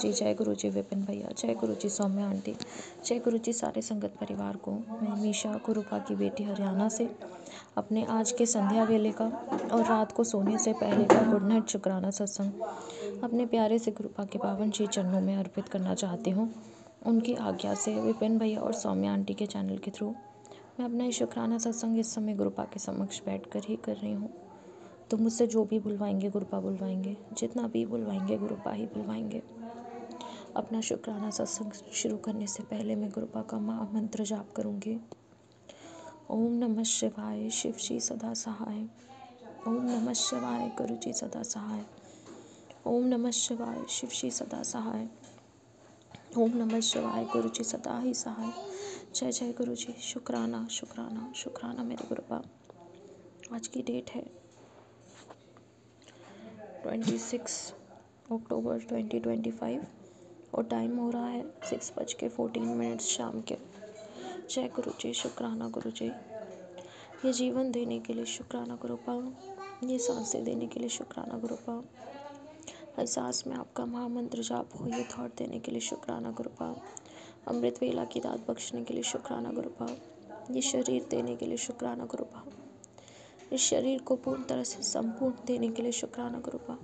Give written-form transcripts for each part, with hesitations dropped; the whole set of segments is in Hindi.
जय गुरु जी विपिन भैया, जय गुरु जी सौम्या आंटी, जय गुरु जी सारे संगत परिवार को। मैं मीशा गुरुपा की बेटी हरियाणा से अपने आज के संध्या वेले का और रात को सोने से पहले का गुड नाइट शुक्राना सत्संग अपने प्यारे से गुरुपा के पावन श्री चरणों में अर्पित करना चाहती हूँ। उनकी आज्ञा से विपिन भैया और सौम्या आंटी के चैनल के थ्रू मैं अपना ये शुक्राना सत्संग इस समय गुरुपा के समक्ष बैठकर ही कर रही हूँ। तो मुझसे जो भी बुलवाएंगे गुरुपा बुलवाएंगे, जितना भी बुलवाएंगे गुरुपा ही बुलवाएंगे। अपना शुक्राना सत्संग शुरू करने से पहले मैं गुरुपा का महामंत्र जाप करूँगी। ओम नमः शिवाय, शिव जी सदा सहाय। ओम नमः शिवाय, गुरु जी सदा सहाय। ओम नमः शिवाय, शिव जी सदा सहाय। ओम नमः शिवाय, गुरु जी सदा ही सहाय। जय जय गुरु जी। शुक्राना शुक्राना शुक्राना मेरे गुरुपा। आज की डेट है 26 अक्टूबर 2025 और टाइम हो रहा है 6:14 शाम के। जय गुरु जी। शुक्राना गुरु जी, ये जीवन देने के लिए शुक्राना गुरुपा, ये सांसें देने के लिए शुक्राना गुरुपा, हर सांस में आपका महामंत्र जाप हो ये थॉट देने के लिए शुक्राना गुरुपा, अमृत वेला की दात बख्शने के लिए शुक्राना गुरुपा, ये शरीर देने के लिए शुक्राना गुरुपा, इस शरीर को पूर्ण तरह से संपूर्ण देने के लिए शुक्राना गुरुपा,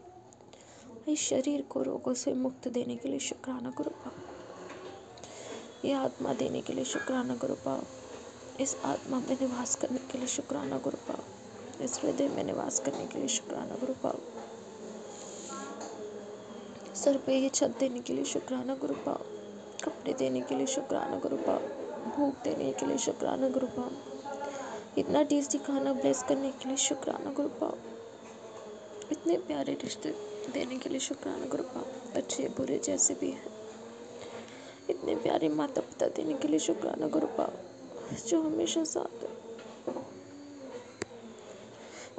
इस शरीर को रोगों से मुक्त देने के लिए शुक्राना गुरुपा, ये आत्मा देने के लिए शुक्राना गुरुपा, इस आत्मा में निवास करने के लिए शुक्राना गुरुपा, इस हृदय में निवास करने के लिए शुक्राना गुरुपा, सर पे ये छत देने के लिए शुक्राना गुरुपा, कपड़े देने के लिए शुक्राना गुरुपा, भूख देने के लिए शुक्राना गुरुपा, इतना टेस्टी खाना ब्लेस करने के लिए शुक्राना गुरुपा, इतने प्यारे रिश्ते देने के लिए शुक्राना गुरुपा, अच्छे बुरे जैसे भी हैं, इतने प्यारे माता पिता देने के लिए शुक्राना गुरुपा, जो हमेशा साथ है,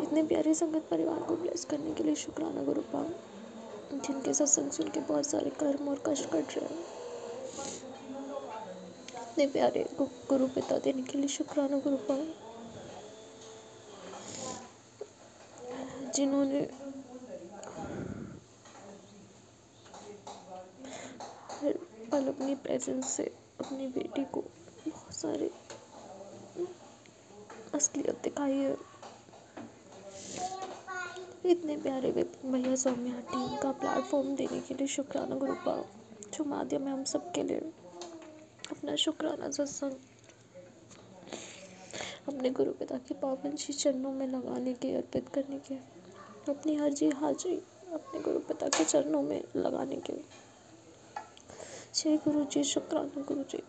इतने प्यारे संगत परिवार को ब्लेस करने के लिए शुक्राना गुरुपा, जिनके सत्संग सुन के बहुत सारे कर्म और कष्ट कट रहे हैं, इतने प्यारे गुरु पिता देने के लिए शुक्राना गुरुपा, जिन्होंने हर पल अपनी प्रेजेंस से अपनी बेटी को बहुत सारे असलियत दिखाई है। इतने प्यारे भैया सौम्या टीम का प्लेटफॉर्म देने के लिए शुक्राना गुरुपा, जो माध्यम है हम सबके लिए अपना शुक्राना सत्संग अपने गुरु पिता के पावन श्री चरणों में लगाने के, अर्पित करने के, अपनी हर जी हाजिरी अपने गुरु पिता के चरणों में लगाने के। जय गुरु जी। शुक्राना गुरु जी।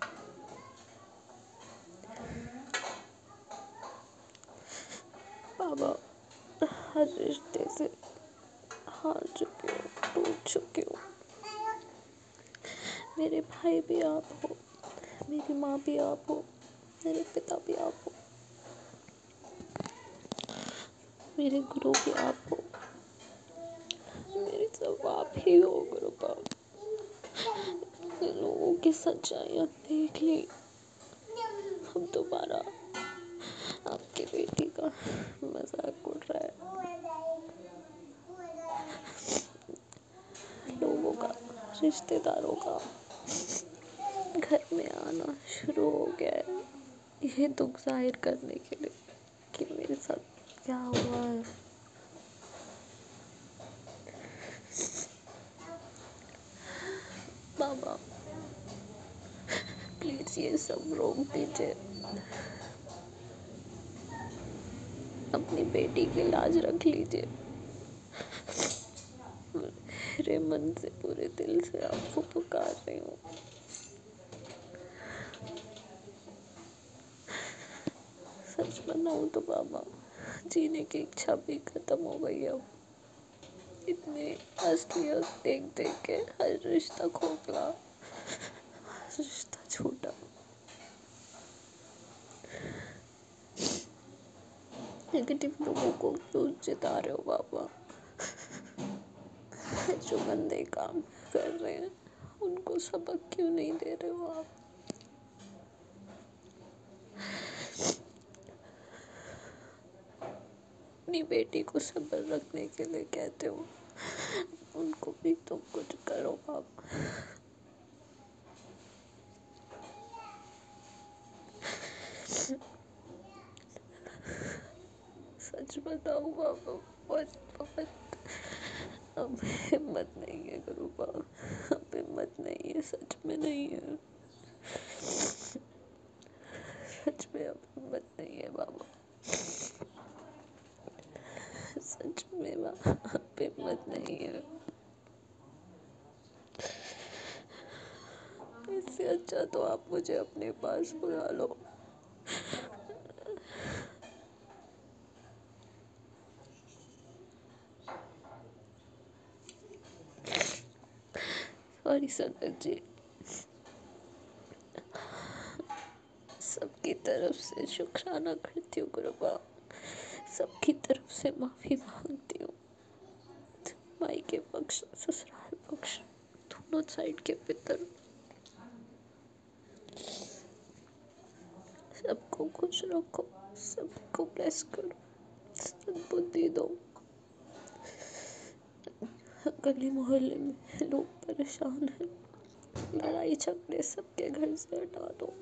बाबा, हर रिश्ते से हार चुकी हूँ, टूट चुकी हूँ। मेरे भाई भी आप हो, मेरी माँ भी आप हो, मेरे पिता भी आप हो, मेरे गुरु भी आप हो, मेरे सब आप ही हो गुरुपा। लोगों की सच्चाइयाँ देख ली, अब दोबारा आपकी बेटी का मजाक उड़ रहा है, लोगों का, रिश्तेदारों का घर में आना शुरू हो गया है, ये दुख जाहिर करने के लिए कि मेरे साथ क्या हुआ है। बाबा प्लीज ये सब रोक दीजिए, अपनी बेटी की लाज रख लीजिए। मेरे मन से पूरे दिल से आपको पुकार रही हूँ। सच बताऊँ तो बाबा, जीने की इच्छा भी खत्म हो गई है। इतनी असलियत देख देख के हर रिश्ता खोखला, हर रिश्ता झूठा। नेगेटिव लोगों को क्यों जिता रहे हो बाबा? जो गंदे काम कर रहे हैं उनको सबक क्यों नहीं दे रहे हो आप? अपनी बेटी को सब्र रखने के लिए कहते हो, उनको भी तुम कुछ करो बाबा। सच बताओ बाबा, बहुत बहुत अब हिम्मत नहीं है गुरुबा, अब हिम्मत नहीं है, सच में नहीं है, सच में अब हिम्मत नहीं है बाबा, सच में अब हिम्मत नहीं है। इससे अच्छा तो आप मुझे अपने पास बुला लो। सॉरी संगत जी, सबकी तरफ से शुक्राना करती हूँ गुरुबा, सबकी तरफ से माफी मांगती हूँ, माई के पक्ष ससुराल पक्ष दोनों साइड के पितर। सबको खुश रखो, सबको ब्लेस करो, सद्बुद्धि दो। गली मोहल्ले में लोग परेशान हैं, लड़ाई झगड़े सबके घर से हटा दो।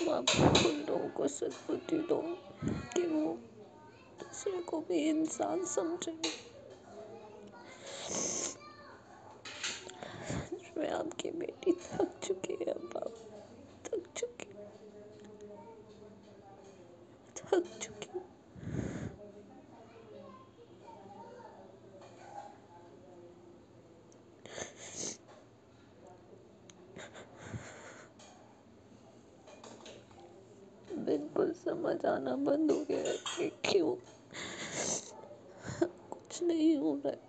बाबा उन लोगों को सद्बुद्धि दो कि वो दूसरे को भी इंसान समझे। मैं आपकी बेटी थक चुकी है बाबा, थक चुकी, थक चुकी। बिल्कुल समझ आना बंद हो गया है कि क्यों कुछ नहीं हो रहा है।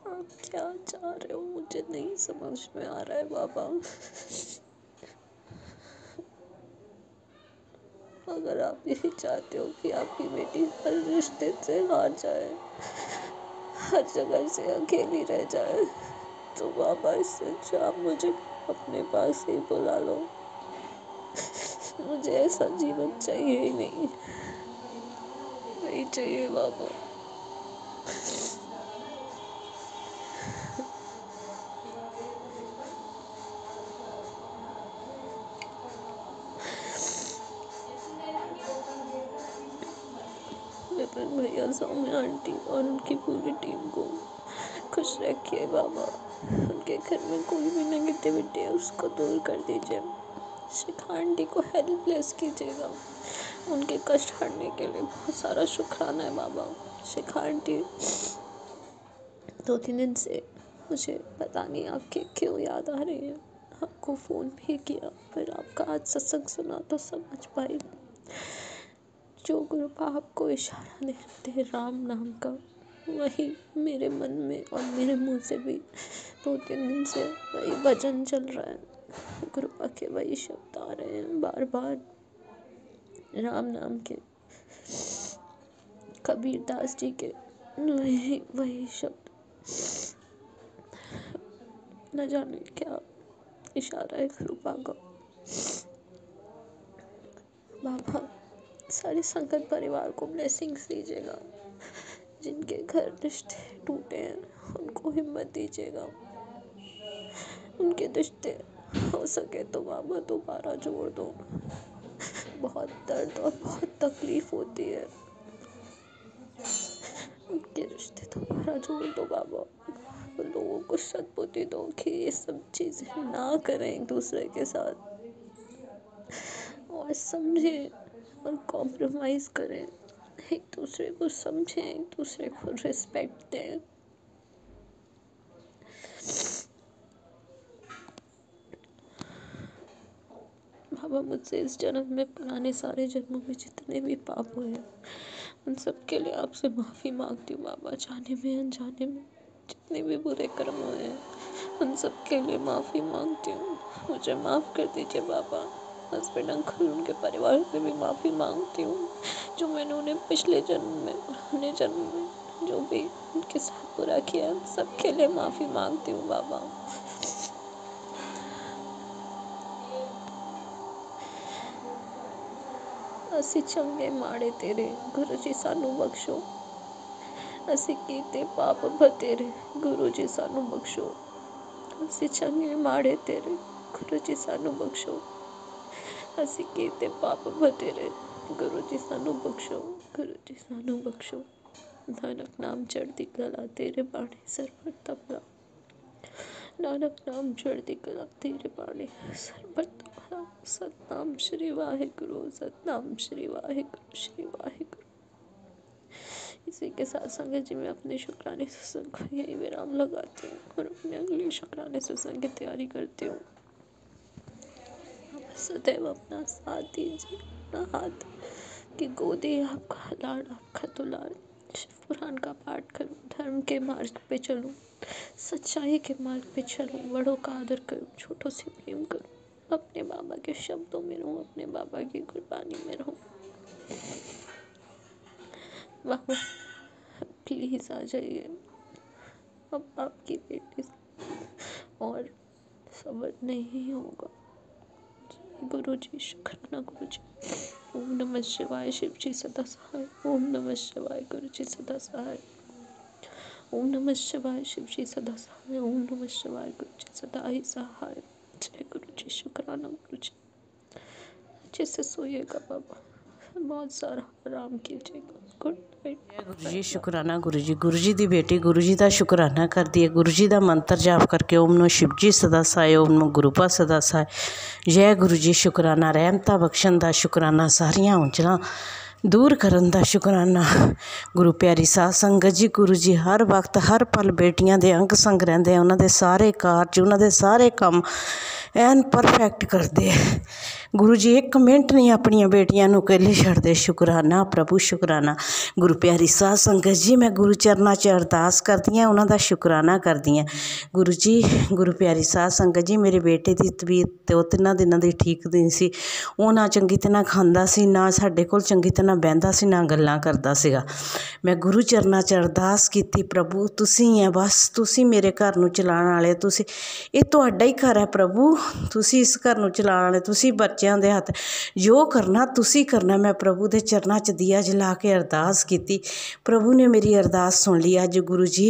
आप क्या चाह रहे हो मुझे नहीं समझ में आ रहा है बाबा। अगर आप यही चाहते हो कि आपकी बेटी हर रिश्ते से हार जाए, हर जगह से अकेली रह जाए, तो बाबा इससे अच्छा आप मुझे अपने पास ही बुला लो। मुझे ऐसा जीवन चाहिए ही नहीं, नहीं चाहिए बाबा। विपिन भैया, सौम्या आंटी और उनकी पूरी टीम को खुश रखिए बाबा। उनके घर में कोई भी नेगेटिविटी है उसको दूर कर दीजिए। शिखा आंटी को हेल्पलेस कीजिएगा, उनके कष्ट हटने के लिए बहुत सारा शुक्राना है बाबा। शिखा आंटी 2-3 दिन से मुझे पता नहीं आपकी क्यों याद आ रही है, आपको फ़ोन भी किया, फिर आपका आज सत्संग सुना तो समझ पाई। जो गुरु आपको इशारा देते राम नाम का, वही मेरे मन में और मेरे मुंह से भी 2-3 दिन से वही भजन चल रहा है। गुरु के वही शब्द आ रहे हैं बार बार, राम नाम के, कबीर दास जी के वही वही शब्द। न जाने क्या इशारा है गुरुपा का। बाबा सारे संगत परिवार को ब्लेसिंग्स दीजिएगा, जिनके घर रिश्ते टूटे हैं उनको हिम्मत दीजिएगा, उनके रिश्ते हो सके तो बाबा दोबारा जोड़ दो। बहुत दर्द और बहुत तकलीफ होती है, उनके रिश्ते दोबारा जोड़ दो बाबा। लोगों को सद्बुद्धि दो कि ये सब चीज़ें ना करें एक दूसरे के साथ, और समझें और कॉम्प्रोमाइज़ करें, एक दूसरे को समझें, एक दूसरे को रिस्पेक्ट दें। बाबा मुझसे इस जन्म में पुराने सारे जन्मों में जितने भी पाप हुए हैं उन सब के लिए आपसे माफ़ी मांगती हूँ बाबा। जाने में अनजाने में जितने भी बुरे कर्म हुए हैं उन सब के लिए माफ़ी मांगती हूँ, मुझे माफ़ कर दीजिए बाबा। हस्बैंड अंकल उनके परिवार से भी माफ़ी मांगती हूँ, जो मैंने उन्हें पिछले जन्म में पुराने जन्म में जो भी उनके साथ बुरा किया सब के लिए माफ़ी मांगती हूँ बाबा। ਅਸੀਂ ਚੰਗੇ ਮਾੜੇ ਤੇਰੇ, ਗੁਰੂ ਜੀ ਸਾਨੂੰ ਬਖਸ਼ੋ। ਅਸੀਂ ਕੀਤੇ ਪਾਪ ਬਥੇਰੇ, ਗੁਰੂ ਜੀ ਸਾਨੂੰ ਬਖਸ਼ੋ। ਅਸੀਂ ਚੰਗੇ ਮਾੜੇ ਤੇਰੇ, ਗੁਰੂ ਜੀ ਸਾਨੂੰ ਬਖਸ਼ੋ। ਅਸੀਂ ਕੀਤੇ ਪਾਪ ਬਥੇਰੇ, ਗੁਰੂ ਜੀ ਸਾਨੂੰ ਬਖਸ਼ੋ। ਗੁਰੂ ਜੀ ਸਾਨੂੰ ਬਖਸ਼ੋ। ਨਾਨਕ ਨਾਮ ਚੜ੍ਹਦੀ ਕਲਾ, ਤੇਰੇ ਬਾਣੇ ਸਰਬਤ ਭਲਾ। ਨਾਨਕ ਨਾਮ ਚੜ੍ਹਦੀ ਕਲਾ, ਤੇਰੇ ਬਾਣੇ ਸਰਬਤ ਭਲਾ। सतनाम श्री वाहिगुरु, सतनाम श्री वाहिगुरु, श्री वाहिगुरु। इसी के साथ संगत जी मैं अपने शुक्राने सत्संग को यही विराम लगाती हूँ और अपने अगले शुक्राने सत्संग की तैयारी करती हूँ। सदैव अपना साथ दीजिए, अपना हाथ की गोदी आपका लाड़, आपका दुलार। शिव पुराण का पाठ करूँ, धर्म के मार्ग पे चलूँ, सच्चाई के मार्ग पे चलूँ, बड़ों का आदर करूँ, छोटों से प्रेम करूँ, अपने बाबा के शब्दों में रहूँ, अपने बाबा की कुर्बानी में रहूँ। बाबा प्लीज़ आ जाइए, अब आपकी बेटी और सब्र नहीं होगा। गुरु जी शुक्राना गुरु जी। ओम नमः शिवाय, शिव जी सदा सहाय। ओम नमः शिवाय, गुरु जी सदा सहाय। ओम नमः शिवाय, शिव जी सदा सहाय। ओम नमः शिवाय, गुरु जी सदा ही सहाय। जय गुरु जी, शुक्राना गुरु जी। अच्छे से सोइएगा बाबा, बहुत सारा आराम कीजिएगा। Good night. गुरु जी शुक्राना गुरु जी दी बेटी गुरु जी का शुक्राना करती है। गुरु जी का मंत्र जाप करके ओम नो शिव जी सदा साय, ओम नो गुरु पा सदा साय। जय गुरु जी शुक्राना, रहमता बख्शन का शुक्राना, सारियां उंचलां दूर करन दा शुक्राना। गुरु प्यारी साध संगत जी, गुरु जी हर वक्त हर पल बेटियां दे अंग संग रहिंदे हैं। उन्हां दे सारे कारज, उन्हां दे सारे काम एन परफेक्ट करते हैं। गुरु जी एक मिनट नहीं अपनिया बेटियां नूं अकेले छड्डदे। शुक्राना प्रभु शुक्राना। गुरु प्यारी साध संगत जी, मैं गुरु चरनां च अरदास करदी हां, उन्हां दा शुक्राना करदी हां। गुरु जी, गुरु प्यारी साध संगत जी, मेरे बेटे की तबीयत तो 3 दिनों की ठीक नहीं सी। वो ना चंगी तरह खांदा सी, ना साडे कोल चंगी तरह बहिंदा सी, ना गल्लां करदा सीगा। मैं गुरु चरनां च अरदास कीती, प्रभु तुसीं है, बस तुसीं मेरे घर नूं चलाउण वाले, तुसीं ये तुहाडा ही घर है प्रभु, तुसीं इस घर नूं चलाउण वाले, तुसीं बच्चों दे हत्थ जो करना तुसीं करना। मैं प्रभु दे चरनां च दिया जला के अरदास कीती, प्रभु ने मेरी अरदास सुन ली। अज गुरु जी,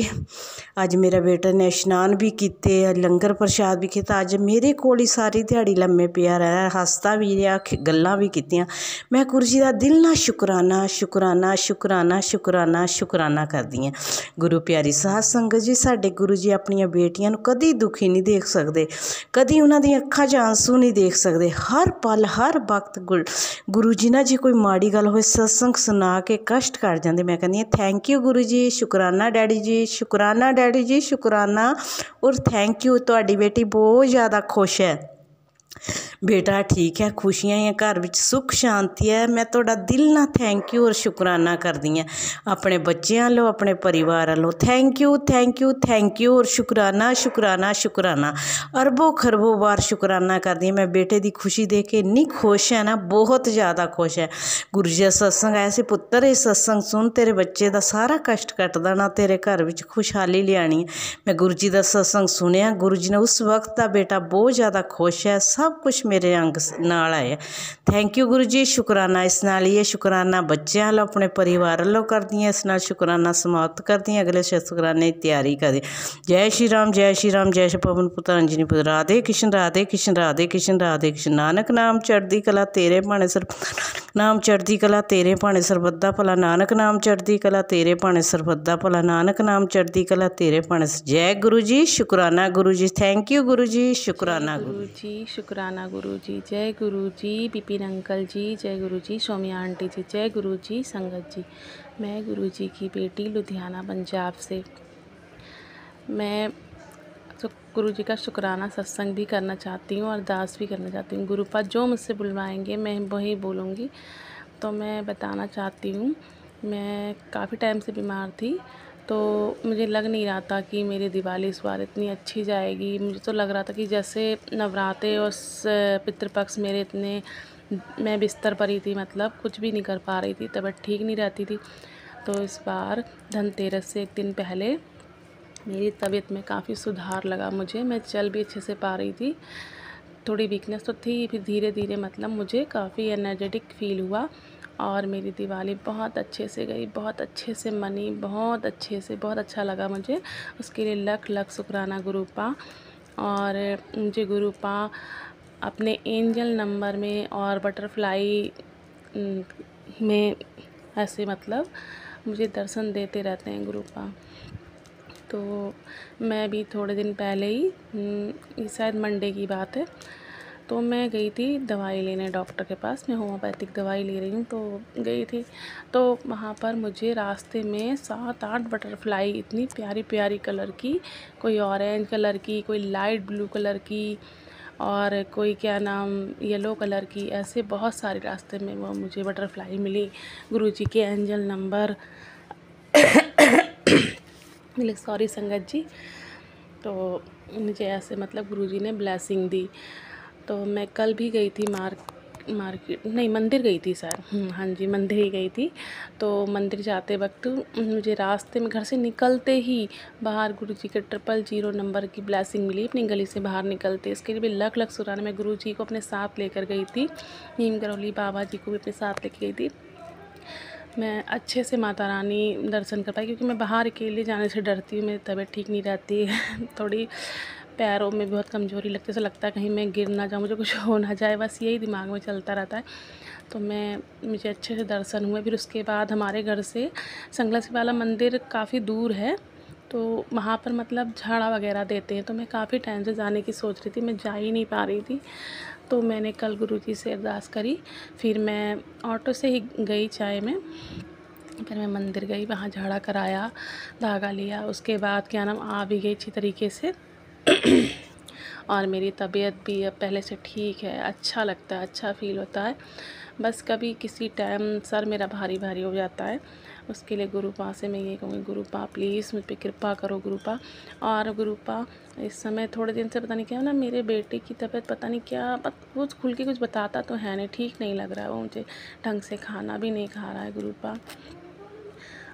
अज मेरे बेटे ने इशनान भी किते, लंगर प्रशाद भी किया। अज मेरे कोल ही सारी दिहाड़ी लम्मे पिया रहा, हसता भी रहा, गल्लां भी कीतियां। मैं गुरु जी का दिल नाल शुकराना शुकराना शुकराना शुकराना शुकराना करदी हां। गुरु प्यारी साध संगत जी, साडे गुरु जी अपनियां बेटियां नूं कदी दुखी नहीं देख सकदे, कदी उन्हां दी अखां च आंसू नहीं देख सकदे। हर पल हर वक्त गुरु जी ना जी कोई माड़ी गल होए सत्संग सुना के कष्ट कट जांदे। मैं कहंदी हां थैंक यू गुरु जी, शुकराना डैडी जी, शुकराना डैडी जी, शुकराना और थैंक यू। तुहाडी बेटी बहुत ज़्यादा खुश है, बेटा ठीक है, खुशियां हैं घर विच, सुख शांति है। मैं तुहाडा दिल ना थैंक यू और शुकराना करदी हां, अपने बच्चों वालों, अपने परिवार वालों। Thank you thank you thank you और शुकराना शुकराना शुकराना, अरबों खरबों बार शुकराना करदी हां। मैं बेटे की खुशी देख के इन्नी खुश है ना, बहुत ज़्यादा खुश है। गुरु जी सत्संग ऐसे पुत्तर, ये सत्संग सुन, तेरे बच्चे का सारा कष्ट कटदा ना, तेरे घर विच खुशहाली लियानी है। मैं गुरु जी का सत्संग सुनिया, गुरु जी ने उस वक्त का बेटा बहुत ज़्यादा खुश है, सब कुछ मेरे अंग नाल आया। थैंक यू गुरु जी, शुकराना। इस नाल ये शुकराना बच्चों वालों, अपने परिवार वालों करदी हां, इस नाल शुकराना समाप्त करदी हां, अगले शुकराने की तैयारी करदी। जय श्री राम, जय श्री राम, जय श्री पवन पुत्र अंजनी पुत्र। राधे कृष्ण राधे कृष्ण राधे कृष्ण राधे कृष्ण। नानक नाम चढ़दी कला, तेरे भाणे सर नाम चढ़दी कला, तेरे भाणे सरबत दा भला। नानक नाम चढ़दी कला, तेरे भाणे सरबत दा भला। नानक नाम चढ़दी कला, तेरे भाणे। जय गुरु जी, शुकराना गुरु जी, थैंक यू गुरु जी, शुकराना गुरु जी, शुकराना गुरु जी। जय गुरु जी बिपिन अंकल जी, जय गुरु जी सौम्या आंटी जी, जय गुरु जी संगत जी। मैं गुरु जी की बेटी लुधियाना पंजाब से, मैं गुरु जी का शुकराना सत्संग भी करना चाहती हूँ, अरदास भी करना चाहती हूँ। गुरुपाद जो मुझसे बुलवाएंगे मैं वही बोलूँगी। तो मैं बताना चाहती हूँ, मैं काफ़ी टाइम से बीमार थी, तो मुझे लग नहीं रहा था कि मेरी दिवाली इस बार इतनी अच्छी जाएगी। मुझे तो लग रहा था कि जैसे नवरात्रे और पितृपक्ष मेरे इतने, मैं बिस्तर पर ही थी, मतलब कुछ भी नहीं कर पा रही थी, तबीयत ठीक नहीं रहती थी। तो इस बार धनतेरस से 1 दिन पहले मेरी तबीयत में काफ़ी सुधार लगा मुझे, मैं चल भी अच्छे से पा रही थी। थोड़ी वीकनेस तो थी, फिर धीरे धीरे मतलब मुझे काफ़ी एनर्जेटिक फील हुआ और मेरी दिवाली बहुत अच्छे से गई, बहुत अच्छे से मनी, बहुत अच्छे से, बहुत अच्छा लगा मुझे। उसके लिए लख लख शुक्राना गुरुपा। और मुझे गुरुपा अपने एंजल नंबर में और बटरफ्लाई में ऐसे मतलब मुझे दर्शन देते रहते हैं गुरुपा। तो मैं भी थोड़े दिन पहले ही ये शायद मंडे की बात है, तो मैं गई थी दवाई लेने डॉक्टर के पास। मैं होम्योपैथिक दवाई ले रही हूँ, तो गई थी। तो वहाँ पर मुझे रास्ते में 7-8 बटरफ्लाई इतनी प्यारी प्यारी कलर की, कोई ऑरेंज कलर की, कोई लाइट ब्लू कलर की, और कोई क्या नाम येलो कलर की, ऐसे बहुत सारे रास्ते में वो मुझे बटरफ्लाई मिली। गुरुजी के एंजल नंबर मिले, सॉरी संगत जी। तो मुझे ऐसे मतलब गुरुजी ने ब्लेसिंग दी। तो मैं कल भी गई थी मार्केट नहीं, मंदिर गई थी सर, हाँ जी, मंदिर ही गई थी। तो मंदिर जाते वक्त मुझे रास्ते में घर से निकलते ही बाहर गुरुजी के 000 नंबर की ब्लेसिंग मिली अपनी गली से बाहर निकलते। इसके लिए भी लख लख शुक्राना। मैं गुरुजी को अपने साथ लेकर गई थी, नीम करौली बाबा जी को भी अपने साथ लेकर गई थी। मैं अच्छे से माता रानी दर्शन कर पाई, क्योंकि मैं बाहर अकेले जाने से डरती हूँ, मेरी तबीयत ठीक नहीं रहती है थोड़ी पैरों में बहुत कमज़ोरी लगती है, ऐसा लगता है कहीं मैं गिर ना जाऊँ, मुझे कुछ हो ना जाए, बस यही दिमाग में चलता रहता है। तो मुझे अच्छे से दर्शन हुए। फिर उसके बाद हमारे घर से संगलासी वाला मंदिर काफ़ी दूर है, तो वहाँ पर मतलब झाड़ा वगैरह देते हैं। तो मैं काफ़ी टाइम से जाने की सोच रही थी, मैं जा ही नहीं पा रही थी। तो मैंने कल गुरुजी से अरदास करी, फिर मैं ऑटो से ही गई चाय में, फिर मैं मंदिर गई, वहाँ झाड़ा कराया, धागा लिया, उसके बाद क्या नाम आ भी गई अच्छी तरीके से और मेरी तबीयत भी अब पहले से ठीक है, अच्छा लगता है, अच्छा फ़ील होता है। बस कभी किसी टाइम सर मेरा भारी भारी हो जाता है, उसके लिए गुरुपा से मैं ये कहूँगी, गुरुपा प्लीज़ मुझ पे कृपा करो गुरुपा। और गुरुपा इस समय थोड़े दिन से पता नहीं क्या ना, मेरे बेटे की तबीयत पता नहीं क्या, वो खुल के कुछ बताता तो है नहीं, ठीक नहीं लग रहा है, वो मुझे ढंग से खाना भी नहीं खा रहा है गुरुपा।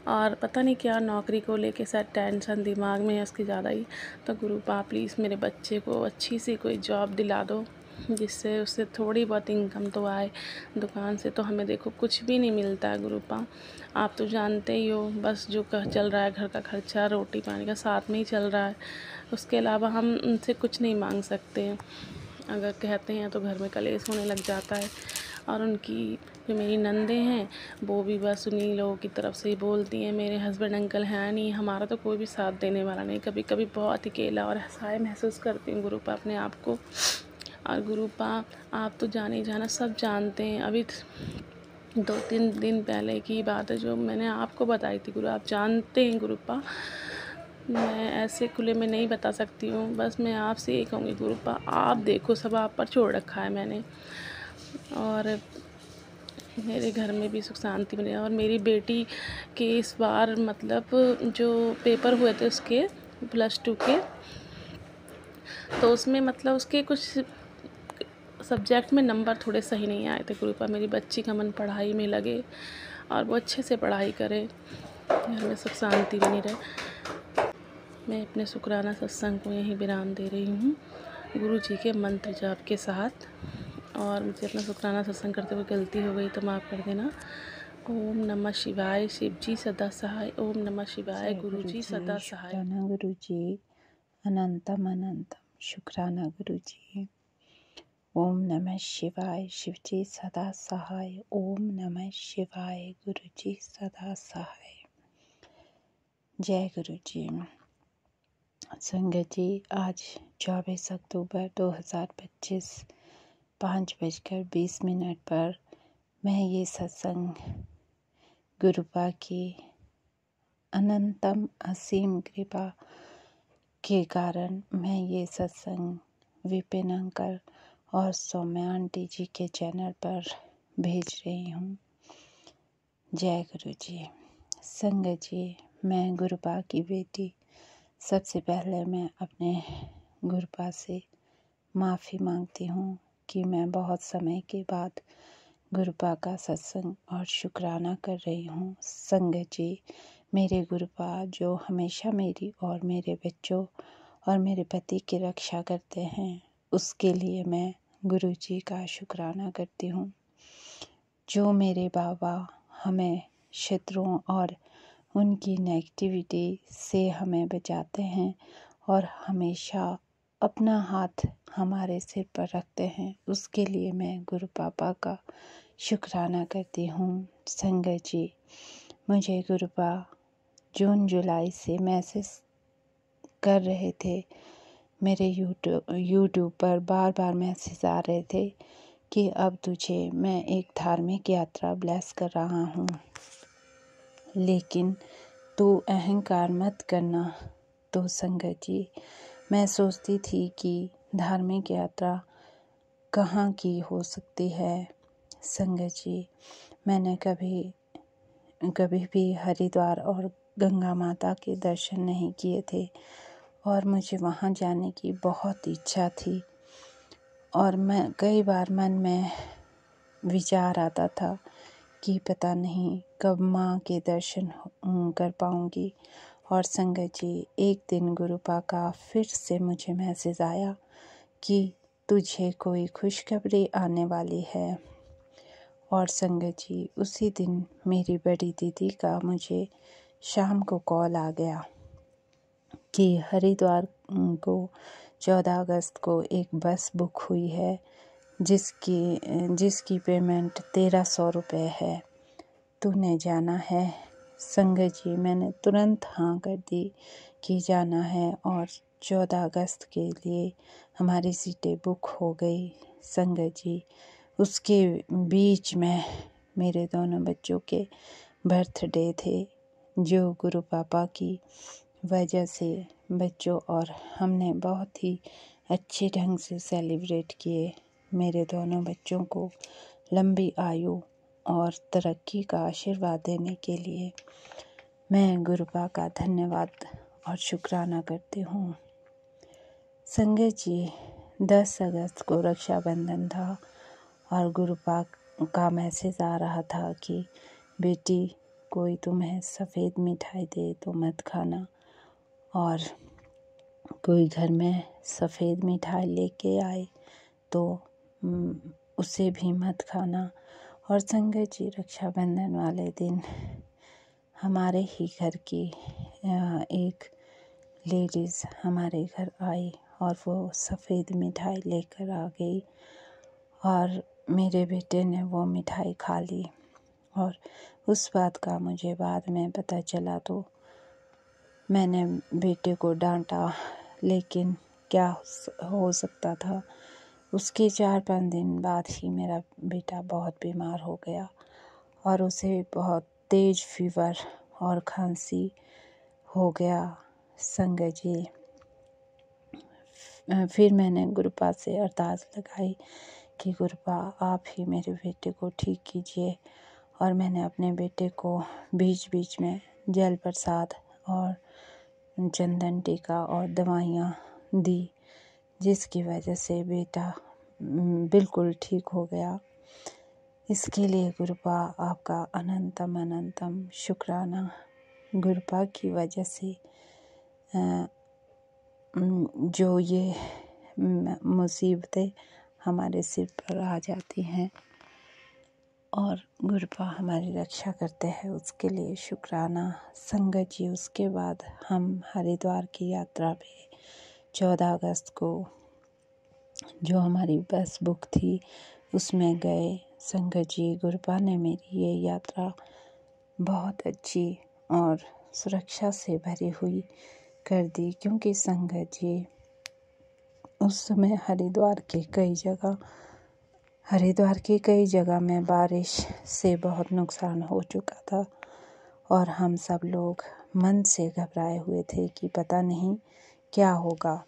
और पता नहीं क्या नौकरी को लेके शायद टेंशन दिमाग में है उसकी ज़्यादा ही। तो गुरुपा प्लीज़ मेरे बच्चे को अच्छी सी कोई जॉब दिला दो, जिससे उससे थोड़ी बहुत इनकम तो आए। दुकान से तो हमें देखो कुछ भी नहीं मिलता है गुरुपा, आप तो जानते ही हो, बस जो चल रहा है घर का खर्चा, रोटी पानी का साथ में ही चल रहा है, उसके अलावा हम उनसे कुछ नहीं मांग सकते हैं। अगर कहते हैं तो घर में कलेश होने लग जाता है। और उनकी जो मेरी नंदे हैं वो भी बस उन्हीं लोगों की तरफ से ही बोलती हैं। मेरे हस्बैंड अंकल हैं नहीं, हमारा तो कोई भी साथ देने वाला नहीं। कभी कभी बहुत अकेला और असहाय महसूस करती हूँ गुरुपा अपने आप को। और गुरुपा आप तो जाने ही जाना, सब जानते हैं। अभी 2-3 दिन पहले की बात है जो मैंने आपको बताई थी गुरु, आप जानते हैं गुरुपा, मैं ऐसे खुले में नहीं बता सकती हूँ। बस मैं आपसे ये कहूँगी गुरुपा, आप देखो, सब आप पर छोड़ रखा है मैंने, और मेरे घर में भी सुख शांति बने। और मेरी बेटी के इस बार मतलब जो पेपर हुए थे उसके +2 के, तो उसमें मतलब उसके कुछ सब्जेक्ट में नंबर थोड़े सही नहीं आए थे गुरुपा। मेरी बच्ची का मन पढ़ाई में लगे और वो अच्छे से पढ़ाई करे, घर में सुख शांति बनी रहे। मैं अपने शुक्राना सत्संग को यहीं विराम दे रही हूँ गुरु जी के मंत्र जाप के साथ। और मुझे अपना शुक्राना सत्संग करते हुए गलती हो गई तो माफ़ कर देना। ओम नमः शिवाय, शिव जी सदा सहाय। ओम नमः शिवाय, गुरु जी सदा सहाय। शुक्राना गुरु जी, अनंतम अनंतम शुक्राना गुरु जी। ओम नमः शिवाय, शिव जी सदा सहाय। ओम नमः शिवाय, गुरु जी सदा सहाय। जय गुरु जी। संगत जी, आज 24 अक्टूबर 2025 5:20 पर मैं ये सत्संग गुरुपा की अनंतम असीम कृपा के कारण मैं ये सत्संग विपिन अंकल और सौम्या आंटी जी के चैनल पर भेज रही हूँ। जय गुरु जी। संगत जी, मैं गुरुपा की बेटी, सबसे पहले मैं अपने गुरुपा से माफ़ी मांगती हूँ कि मैं बहुत समय के बाद गुरुपा का सत्संग और शुक्राना कर रही हूँ। संगत जी, मेरे गुरुपा जो हमेशा मेरी और मेरे बच्चों और मेरे पति की रक्षा करते हैं, उसके लिए मैं गुरु जी का शुक्राना करती हूँ। जो मेरे बाबा हमें शत्रुओं और उनकी नेगेटिविटी से हमें बचाते हैं और हमेशा अपना हाथ हमारे सिर पर रखते हैं, उसके लिए मैं गुरु पापा का शुक्राना करती हूँ। संगत जी, मुझे गुरु पापा जून जुलाई से मैसेज कर रहे थे, मेरे यूट्यूब पर बार बार मैसेज आ रहे थे कि अब तुझे मैं एक धार्मिक यात्रा ब्लेस कर रहा हूँ, लेकिन तू अहंकार मत करना। तो संगत जी, मैं सोचती थी कि धार्मिक यात्रा कहाँ की हो सकती है। संगत जी, मैंने कभी भी हरिद्वार और गंगा माता के दर्शन नहीं किए थे और मुझे वहाँ जाने की बहुत इच्छा थी। और मैं कई बार मन में विचार आता था कि पता नहीं कब माँ के दर्शन कर पाऊँगी। और संगत जी, एक दिन गुरु पापा का फिर से मुझे मैसेज आया कि तुझे कोई खुशखबरी आने वाली है। और संगत जी, उसी दिन मेरी बड़ी दीदी का मुझे शाम को कॉल आ गया कि हरिद्वार को 14 अगस्त को एक बस बुक हुई है जिसकी पेमेंट 1300 रुपये है, तूने जाना है। संगत जी, मैंने तुरंत हाँ कर दी कि जाना है और 14 अगस्त के लिए हमारी सीटें बुक हो गई। संगत जी, उसके बीच में मेरे दोनों बच्चों के बर्थडे थे, जो गुरु पापा की वजह से बच्चों और हमने बहुत ही अच्छे ढंग से सेलिब्रेट किए। मेरे दोनों बच्चों को लंबी आयु और तरक्की का आशीर्वाद देने के लिए मैं गुरु पापा का धन्यवाद और शुक्राना करती हूँ। संगत जी, 10 अगस्त को रक्षाबंधन था और गुरु पापा का मैसेज आ रहा था कि बेटी, कोई तुम्हें सफ़ेद मिठाई दे तो मत खाना, और कोई घर में सफ़ेद मिठाई लेके आए तो उसे भी मत खाना। और संगत जी, रक्षाबंधन वाले दिन हमारे ही घर की एक लेडीज़ हमारे घर आई और वो सफ़ेद मिठाई लेकर आ गई और मेरे बेटे ने वो मिठाई खा ली। और उस बात का मुझे बाद में पता चला तो मैंने बेटे को डांटा, लेकिन क्या हो सकता था। उसके 4-5 दिन बाद ही मेरा बेटा बहुत बीमार हो गया और उसे बहुत तेज़ फीवर और खांसी हो गया। संगत जी, फिर मैंने गुरु पापा से अरदास लगाई कि गुरु पापा आप ही मेरे बेटे को ठीक कीजिए। और मैंने अपने बेटे को बीच बीच में जल प्रसाद और चंदन टीका और दवाइयाँ दी, जिसकी वजह से बेटा बिल्कुल ठीक हो गया। इसके लिए गुरु पापा आपका अनंतम शुक्राना। गुरु पापा की वजह से जो ये मुसीबतें हमारे सिर पर आ जाती हैं और गुरु पापा हमारी रक्षा करते हैं, उसके लिए शुक्राना। संगत जी, उसके बाद हम हरिद्वार की यात्रा पे 14 अगस्त को जो हमारी बस बुक थी उसमें गए। संगत जी, गुरु पापा ने मेरी ये यात्रा बहुत अच्छी और सुरक्षा से भरी हुई कर दी, क्योंकि संगत जी, उस समय हरिद्वार की कई जगह में बारिश से बहुत नुकसान हो चुका था और हम सब लोग मन से घबराए हुए थे कि पता नहीं क्या होगा।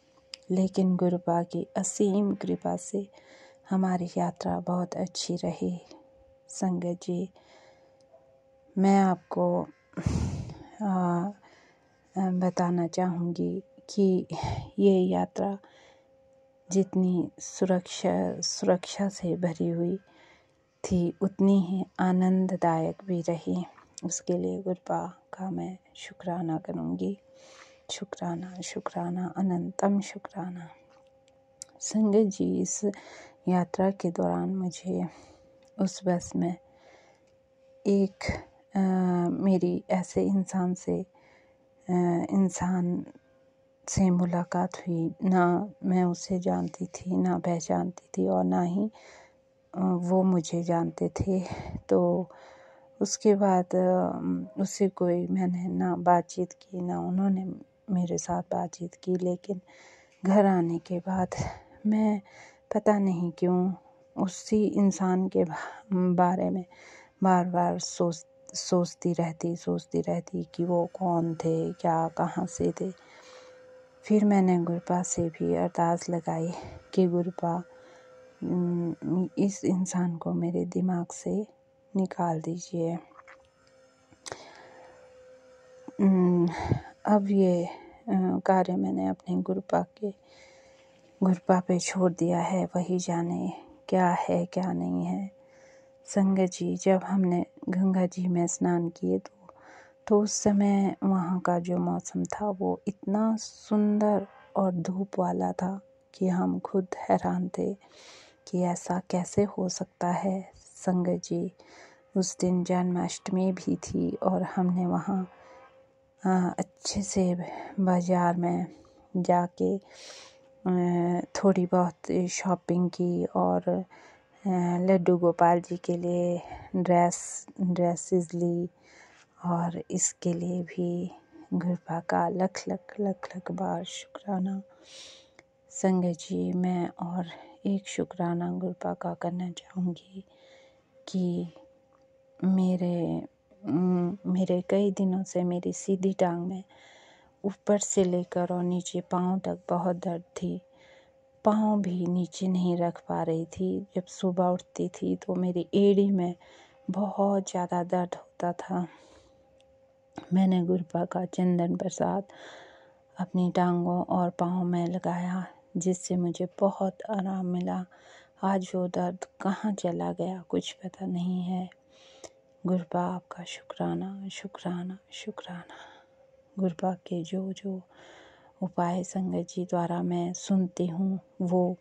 लेकिन गुरु पापा की असीम कृपा से हमारी यात्रा बहुत अच्छी रही। संगत जी, मैं आपको बताना चाहूँगी कि ये यात्रा जितनी सुरक्षा से भरी हुई थी, उतनी ही आनंददायक भी रही। उसके लिए गुरु पापा का मैं शुक्राना करूँगी। शुक्राना अनंतम शुक्राना। संगत जी, इस यात्रा के दौरान मुझे उस बस में एक मेरी ऐसे इंसान से मुलाकात हुई। ना मैं उसे जानती थी, ना पहचानती थी, और ना ही वो मुझे जानते थे। तो उसके बाद उससे कोई मैंने ना बातचीत की, ना उन्होंने मेरे साथ बातचीत की। लेकिन घर आने के बाद मैं पता नहीं क्यों उसी इंसान के बारे में बार बार सोचती रहती कि वो कौन थे, क्या, कहाँ से थे। फिर मैंने गुरपा से भी अरदास लगाई कि गुरपा इस इंसान को मेरे दिमाग से निकाल दीजिए। अब ये कार्य मैंने अपने गुरपा पे छोड़ दिया है, वही जाने क्या है क्या नहीं है। संगत जी, जब हमने गंगा जी में स्नान किए तो उस समय वहाँ का जो मौसम था वो इतना सुंदर और धूप वाला था कि हम खुद हैरान थे कि ऐसा कैसे हो सकता है। संगत जी, उस दिन जन्माष्टमी भी थी और हमने वहाँ अच्छे से बाज़ार में जाके थोड़ी बहुत शॉपिंग की और लड्डू गोपाल जी के लिए ड्रेसेस ली। और इसके लिए भी गुरपा का लख लख बार शुक्राना। संगत जी, मैं और एक शुक्राना गुरपा का करना चाहूँगी कि मेरे कई दिनों से मेरी सीधी टांग में ऊपर से लेकर और नीचे पाँव तक बहुत दर्द थी। पाँव भी नीचे नहीं रख पा रही थी। जब सुबह उठती थी तो मेरी एड़ी में बहुत ज़्यादा दर्द होता था। मैंने गुरपा का चंदन प्रसाद अपनी टांगों और पाँव में लगाया, जिससे मुझे बहुत आराम मिला। आज वो दर्द कहाँ चला गया कुछ पता नहीं है। गुरपा आपका शुक्राना शुक्राना शुक्राना। गुरपा के जो उपाय संगत जी द्वारा मैं सुनती हूँ वो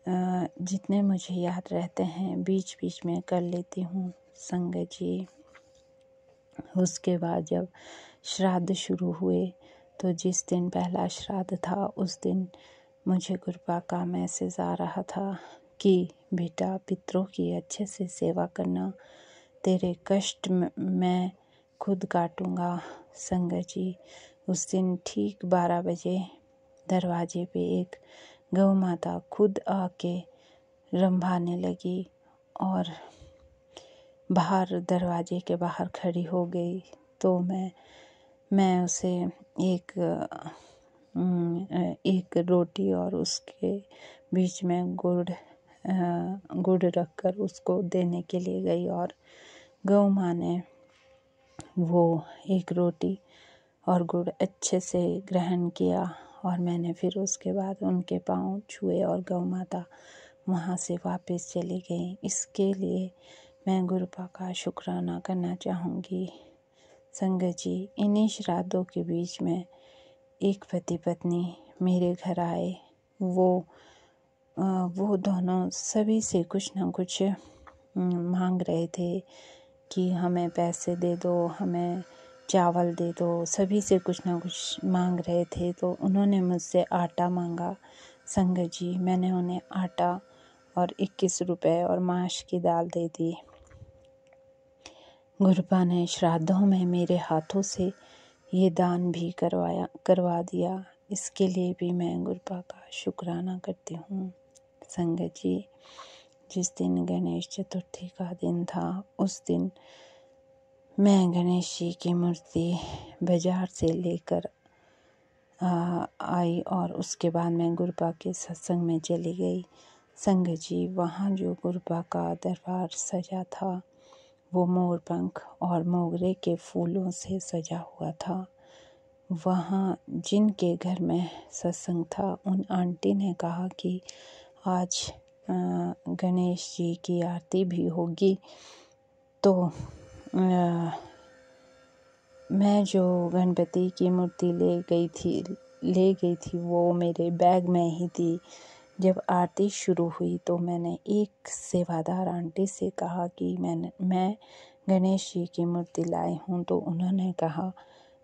जितने मुझे याद रहते हैं बीच बीच में कर लेती हूँ संगत जी। उसके बाद जब श्राद्ध शुरू हुए तो जिस दिन पहला श्राद्ध था उस दिन मुझे गुरपा का मैसेज आ रहा था कि बेटा, पितरों की अच्छे से सेवा करना, तेरे कष्ट मैं खुद काटूंगा। संगत जी, उस दिन ठीक 12 बजे दरवाजे पे एक गौ माता खुद आके रंभाने लगी और बाहर दरवाजे के बाहर खड़ी हो गई। तो मैं उसे एक रोटी और उसके बीच में गुड़ रखकर उसको देने के लिए गई और गौ माँ ने वो एक रोटी और गुड़ अच्छे से ग्रहण किया। और मैंने फिर उसके बाद उनके पाँव छुए और गौ माता वहाँ से वापस चली गई। इसके लिए मैं गुरपा का शुक्राना करना चाहूँगी। संगत जी, इन्हीं श्राद्धों के बीच में एक पति पत्नी मेरे घर आए। वो दोनों सभी से कुछ न कुछ मांग रहे थे कि हमें पैसे दे दो, हमें चावल दे दो, सभी से कुछ ना कुछ मांग रहे थे। तो उन्होंने मुझसे आटा मांगा। संगत जी, मैंने उन्हें आटा और 21 रुपए और माश की दाल दे दी। गुरपा ने श्राद्धों में मेरे हाथों से ये दान भी करवा दिया। इसके लिए भी मैं गुरपा का शुक्राना करती हूँ। संगत जी, जिस दिन गणेश चतुर्थी का दिन था उस दिन मैं गणेश जी की मूर्ति बाजार से लेकर आई और उसके बाद मैं गुरपा के सत्संग में चली गई। संगत जी, वहाँ जो गुरपा का दरबार सजा था वो मोरपंख और मोगरे के फूलों से सजा हुआ था। वहाँ जिनके घर में सत्संग था उन आंटी ने कहा कि आज गणेश जी की आरती भी होगी। तो मैं जो गणपति की मूर्ति ले गई थी वो मेरे बैग में ही थी। जब आरती शुरू हुई तो मैंने एक सेवादार आंटी से कहा कि मैं गणेश जी की मूर्ति लाई हूँ। तो उन्होंने कहा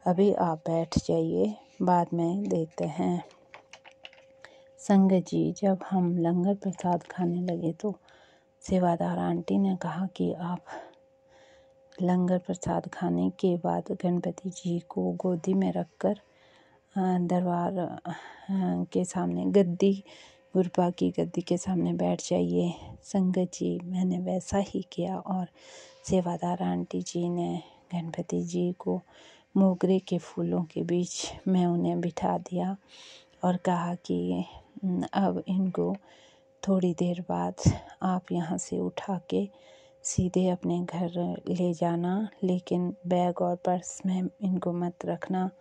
अभी आप बैठ जाइए, बाद में देते हैं। संगत जी, जब हम लंगर प्रसाद खाने लगे तो सेवादार आंटी ने कहा कि आप लंगर प्रसाद खाने के बाद गणपति जी को गोदी में रखकर दरबार के सामने गद्दी, गुरुपा की गद्दी के सामने बैठ जाइए। संगत जी, मैंने वैसा ही किया और सेवादार आंटी जी ने गणपति जी को मोगरे के फूलों के बीच में उन्हें बिठा दिया और कहा कि अब इनको थोड़ी देर बाद आप यहाँ से उठा के सीधे अपने घर ले जाना, लेकिन बैग और पर्स में इनको मत रखना,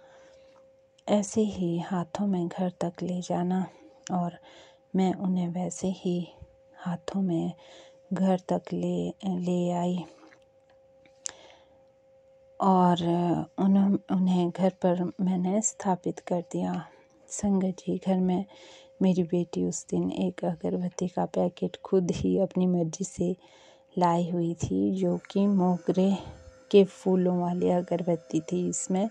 ऐसे ही हाथों में घर तक ले जाना। और मैं उन्हें वैसे ही हाथों में घर तक ले आई और उन्हें घर पर मैंने स्थापित कर दिया। संगत जी, घर में मेरी बेटी उस दिन एक अगरबत्ती का पैकेट खुद ही अपनी मर्जी से लाई हुई थी, जो कि मोगरे के फूलों वाली अगरबत्ती थी। इसमें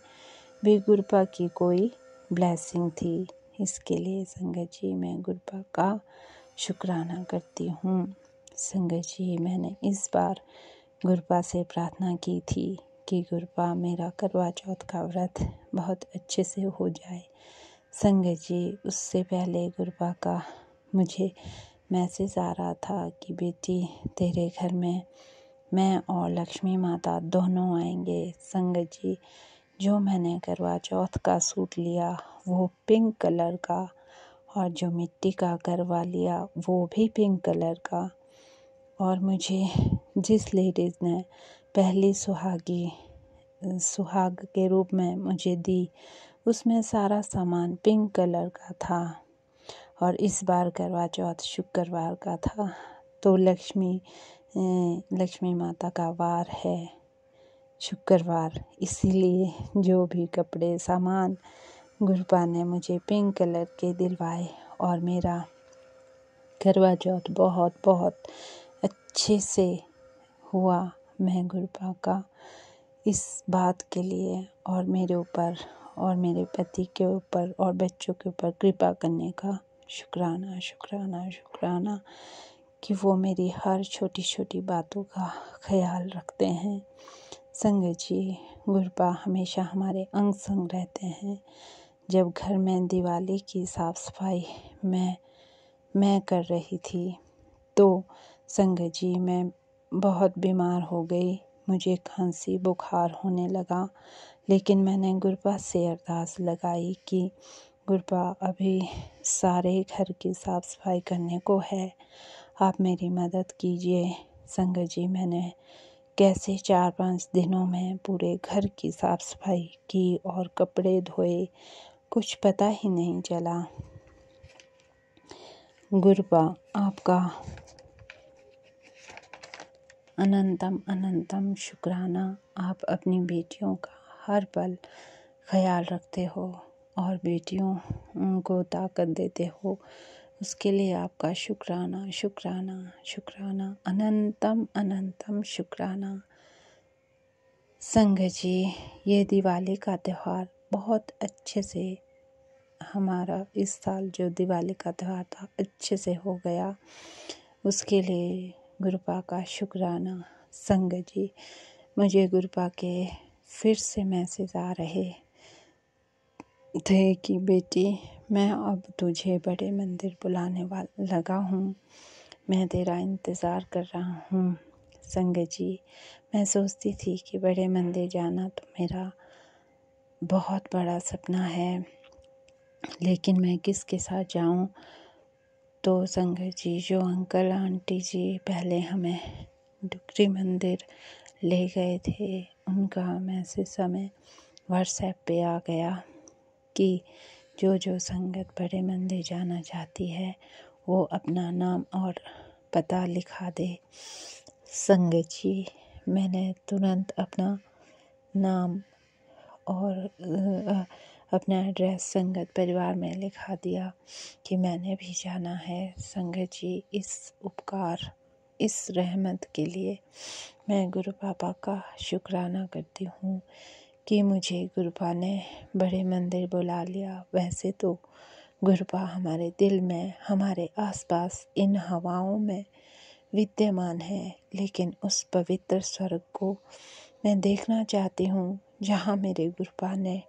भी गुरुपा की कोई ब्लेसिंग थी। इसके लिए संगत जी, मैं गुरुपा का शुक्राना करती हूँ। संगत जी, मैंने इस बार गुरुपा से प्रार्थना की थी कि गुरुपा, मेरा करवा चौथ का व्रत बहुत अच्छे से हो जाए। संगत जी, उससे पहले गुरुपा का मुझे मैसेज आ रहा था कि बेटी, तेरे घर में मैं और लक्ष्मी माता दोनों आएंगे। संगत जी, जो मैंने करवा चौथ का सूट लिया वो पिंक कलर का, और जो मिट्टी का करवा लिया वो भी पिंक कलर का, और मुझे जिस लेडीज़ ने पहली सुहाग के रूप में मुझे दी, उसमें सारा सामान पिंक कलर का था। और इस बार करवा चौथ शुक्रवार का था, तो लक्ष्मी माता का वार है शुक्रवार, इसीलिए जो भी कपड़े सामान गुरुपा ने मुझे पिंक कलर के दिलवाए और मेरा करवा चौथ बहुत बहुत अच्छे से हुआ। मैं गुरुपा का इस बात के लिए और मेरे ऊपर और मेरे पति के ऊपर और बच्चों के ऊपर कृपा करने का शुक्राना शुक्राना शुक्राना कि वो मेरी हर छोटी छोटी बातों का ख्याल रखते हैं। संगत जी, गुरुपा हमेशा हमारे अंग संग रहते हैं। जब घर में दिवाली की साफ़ सफाई मैं कर रही थी तो संगत जी, मैं बहुत बीमार हो गई, मुझे खांसी बुखार होने लगा। लेकिन मैंने गुरुपा से अरदास लगाई कि गुरुपा, अभी सारे घर की साफ़ सफाई करने को है, आप मेरी मदद कीजिए। संगत जी, मैंने कैसे 4-5 दिनों में पूरे घर की साफ़ सफाई की और कपड़े धोए, कुछ पता ही नहीं चला। गुरुपा, आपका अनंतम अनंतम शुक्राना। आप अपनी बेटियों का हर पल ख्याल रखते हो और बेटियों को ताकत देते हो, उसके लिए आपका शुक्राना शुक्राना शुक्राना, अनंतम अनंतम शुक्राना। संगत जी, ये दिवाली का त्यौहार बहुत अच्छे से, हमारा इस साल जो दिवाली का त्यौहार था अच्छे से हो गया, उसके लिए गुरुपा का शुक्राना। संगत जी, मुझे गुरुपा के फिर से मैसेज आ रहे थे कि बेटी, मैं अब तुझे बड़े मंदिर बुलाने लगा हूँ, मैं तेरा इंतज़ार कर रहा हूँ। संगत जी, मैं सोचती थी कि बड़े मंदिर जाना तो मेरा बहुत बड़ा सपना है, लेकिन मैं किसके साथ जाऊँ। तो संगत जी, जो अंकल आंटी जी पहले हमें डुगरी मंदिर ले गए थे, उनका मैसेज हमें व्हाट्सएप पे आ गया कि जो संगत बड़े मंदिर जाना चाहती है वो अपना नाम और पता लिखा दे। संगत जी, मैंने तुरंत अपना नाम और अपना एड्रेस संगत परिवार में लिखा दिया कि मैंने भी जाना है। संगत जी, इस उपकार, इस रहमत के लिए मैं गुरु पापा का शुक्राना करती हूँ कि मुझे गुरु पापा ने बड़े मंदिर बुला लिया। वैसे तो गुरु पापा हमारे दिल में, हमारे आसपास, इन हवाओं में विद्यमान है, लेकिन उस पवित्र स्वर्ग को मैं देखना चाहती हूँ जहाँ मेरे गुरु पापा ने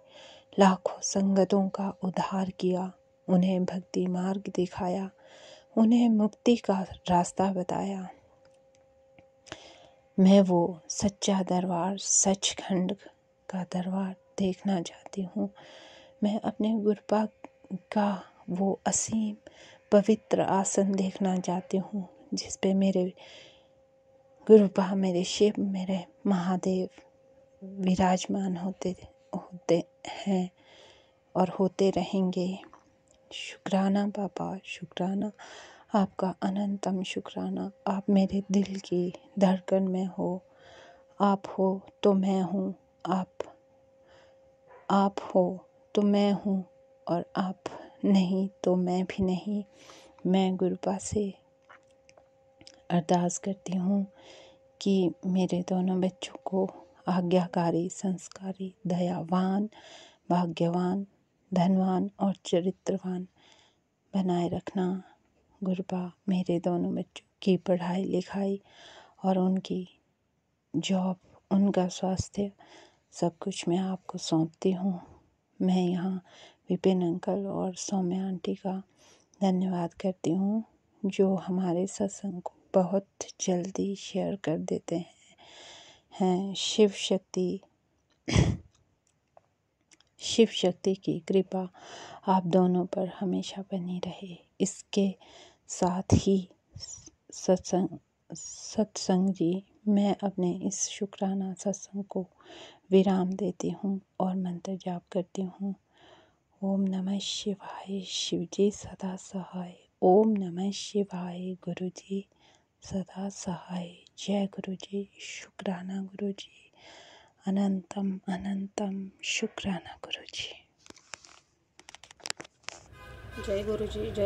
लाखों संगतों का उद्धार किया, उन्हें भक्ति मार्ग दिखाया, उन्हें मुक्ति का रास्ता बताया। मैं वो सच्चा दरबार, सचखंड का दरबार देखना चाहती हूँ। मैं अपने गुरु पापा का वो असीम पवित्र आसन देखना चाहती हूँ जिस पे मेरे गुरु पापा, मेरे शिव, मेरे महादेव विराजमान होते हैं और होते रहेंगे। शुक्राना पापा, शुक्राना, आपका अनंतम शुक्राना। आप मेरे दिल की धड़कन में हो। आप हो तो मैं हूँ, आप हो तो मैं हूँ, और आप नहीं तो मैं भी नहीं। मैं गुरु पापा से अरदास करती हूँ कि मेरे दोनों बच्चों को आज्ञाकारी, संस्कारी, दयावान, भाग्यवान, धनवान और चरित्रवान बनाए रखना। गुरु पापा, मेरे दोनों बच्चों की पढ़ाई लिखाई और उनकी जॉब, उनका स्वास्थ्य, सब कुछ मैं आपको सौंपती हूँ। मैं यहाँ विपिन अंकल और सौम्या आंटी का धन्यवाद करती हूँ जो हमारे सत्संग को बहुत जल्दी शेयर कर देते हैं। शिव शक्ति की कृपा आप दोनों पर हमेशा बनी रहे। इसके साथ ही सत्संग जी, मैं अपने इस शुक्राना सत्संग को विराम देती हूँ और मंत्र जाप करती हूँ। ओम नमः शिवाय, शिव जी सदा सहाय। ओम नमः शिवाय, गुरु जी सदा सहाय। जय गुरु जी, शुक्राना गुरु जी, अनंतम अनंतम शुक्राना गुरु जी। जय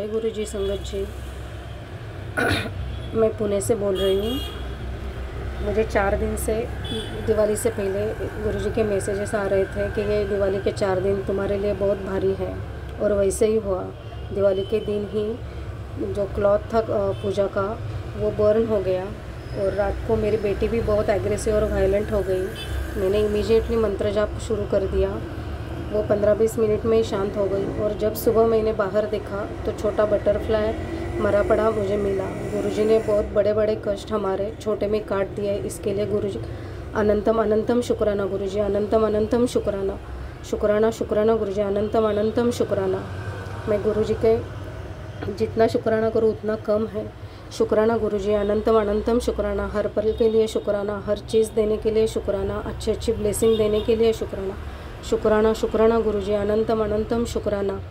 गुरु जी संगत जी। मैं पुणे से बोल रही हूँ। मुझे 4 दिन से, दिवाली से पहले गुरुजी के मैसेजेस आ रहे थे कि ये दिवाली के 4 दिन तुम्हारे लिए बहुत भारी है, और वैसे ही हुआ। दिवाली के दिन ही जो क्लॉथ था पूजा का वो बर्न हो गया, और रात को मेरी बेटी भी बहुत एग्रेसिव और वायलेंट हो गई। मैंने इमीडिएटली मंत्र जाप शुरू कर दिया। वो 15-20 मिनट में ही शांत हो गई, और जब सुबह मैंने बाहर देखा तो छोटा बटरफ्लाई मरा पड़ा मुझे मिला। गुरुजी ने बहुत बड़े बड़े कष्ट हमारे छोटे में काट दिए। इसके लिए गुरुजी अनंतम अनंतम शुक्राना। गुरुजी अनंतम अनंतम शुक्राना, शुक्राना शुक्राना गुरुजी अनंतम अनंतम शुक्राना। मैं गुरुजी के जितना शुक्राना करूँ उतना कम है। शुक्राना गुरुजी अनंतम अनंतम शुक्राना। हर पल के लिए शुक्राना, हर चीज़ देने के लिए शुक्राना, अच्छी अच्छी ब्लेसिंग देने के लिए शुक्राना। शुक्राना शुक्राना गुरुजी अनंतम अनंतम शुक्राना।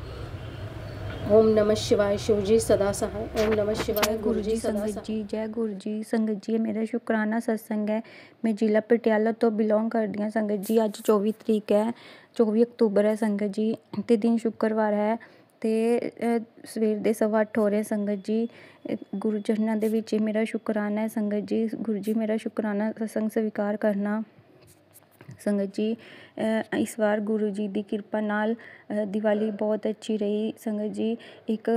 ओम नमः शिवाय, शिवजी सदा सहाय। ओम नमः शिवाय, गुरुजी सदा संगत जी। जय गुरु जी संगत जी। मेरा शुक्राना सत्संग है। मैं जिला पटियाला तो बिलोंग करदी हाँ संगत जी। अज 24 तरीक है, 24 अक्तूबर है संगत जी, ते दिन शुक्रवार है ते सवेर दे 8:15 हो रहे संगत जी। गुरु चरਨਾਂ ਦੇ ਵਿੱਚ मेरा शुक्राना है संगत जी। गुरु जी मेरा शुक्राना सत्संग स्वीकार करना संगत जी। इस बार गुरु जी की कृपा नाल दिवाली बहुत अच्छी रही संगत जी। एक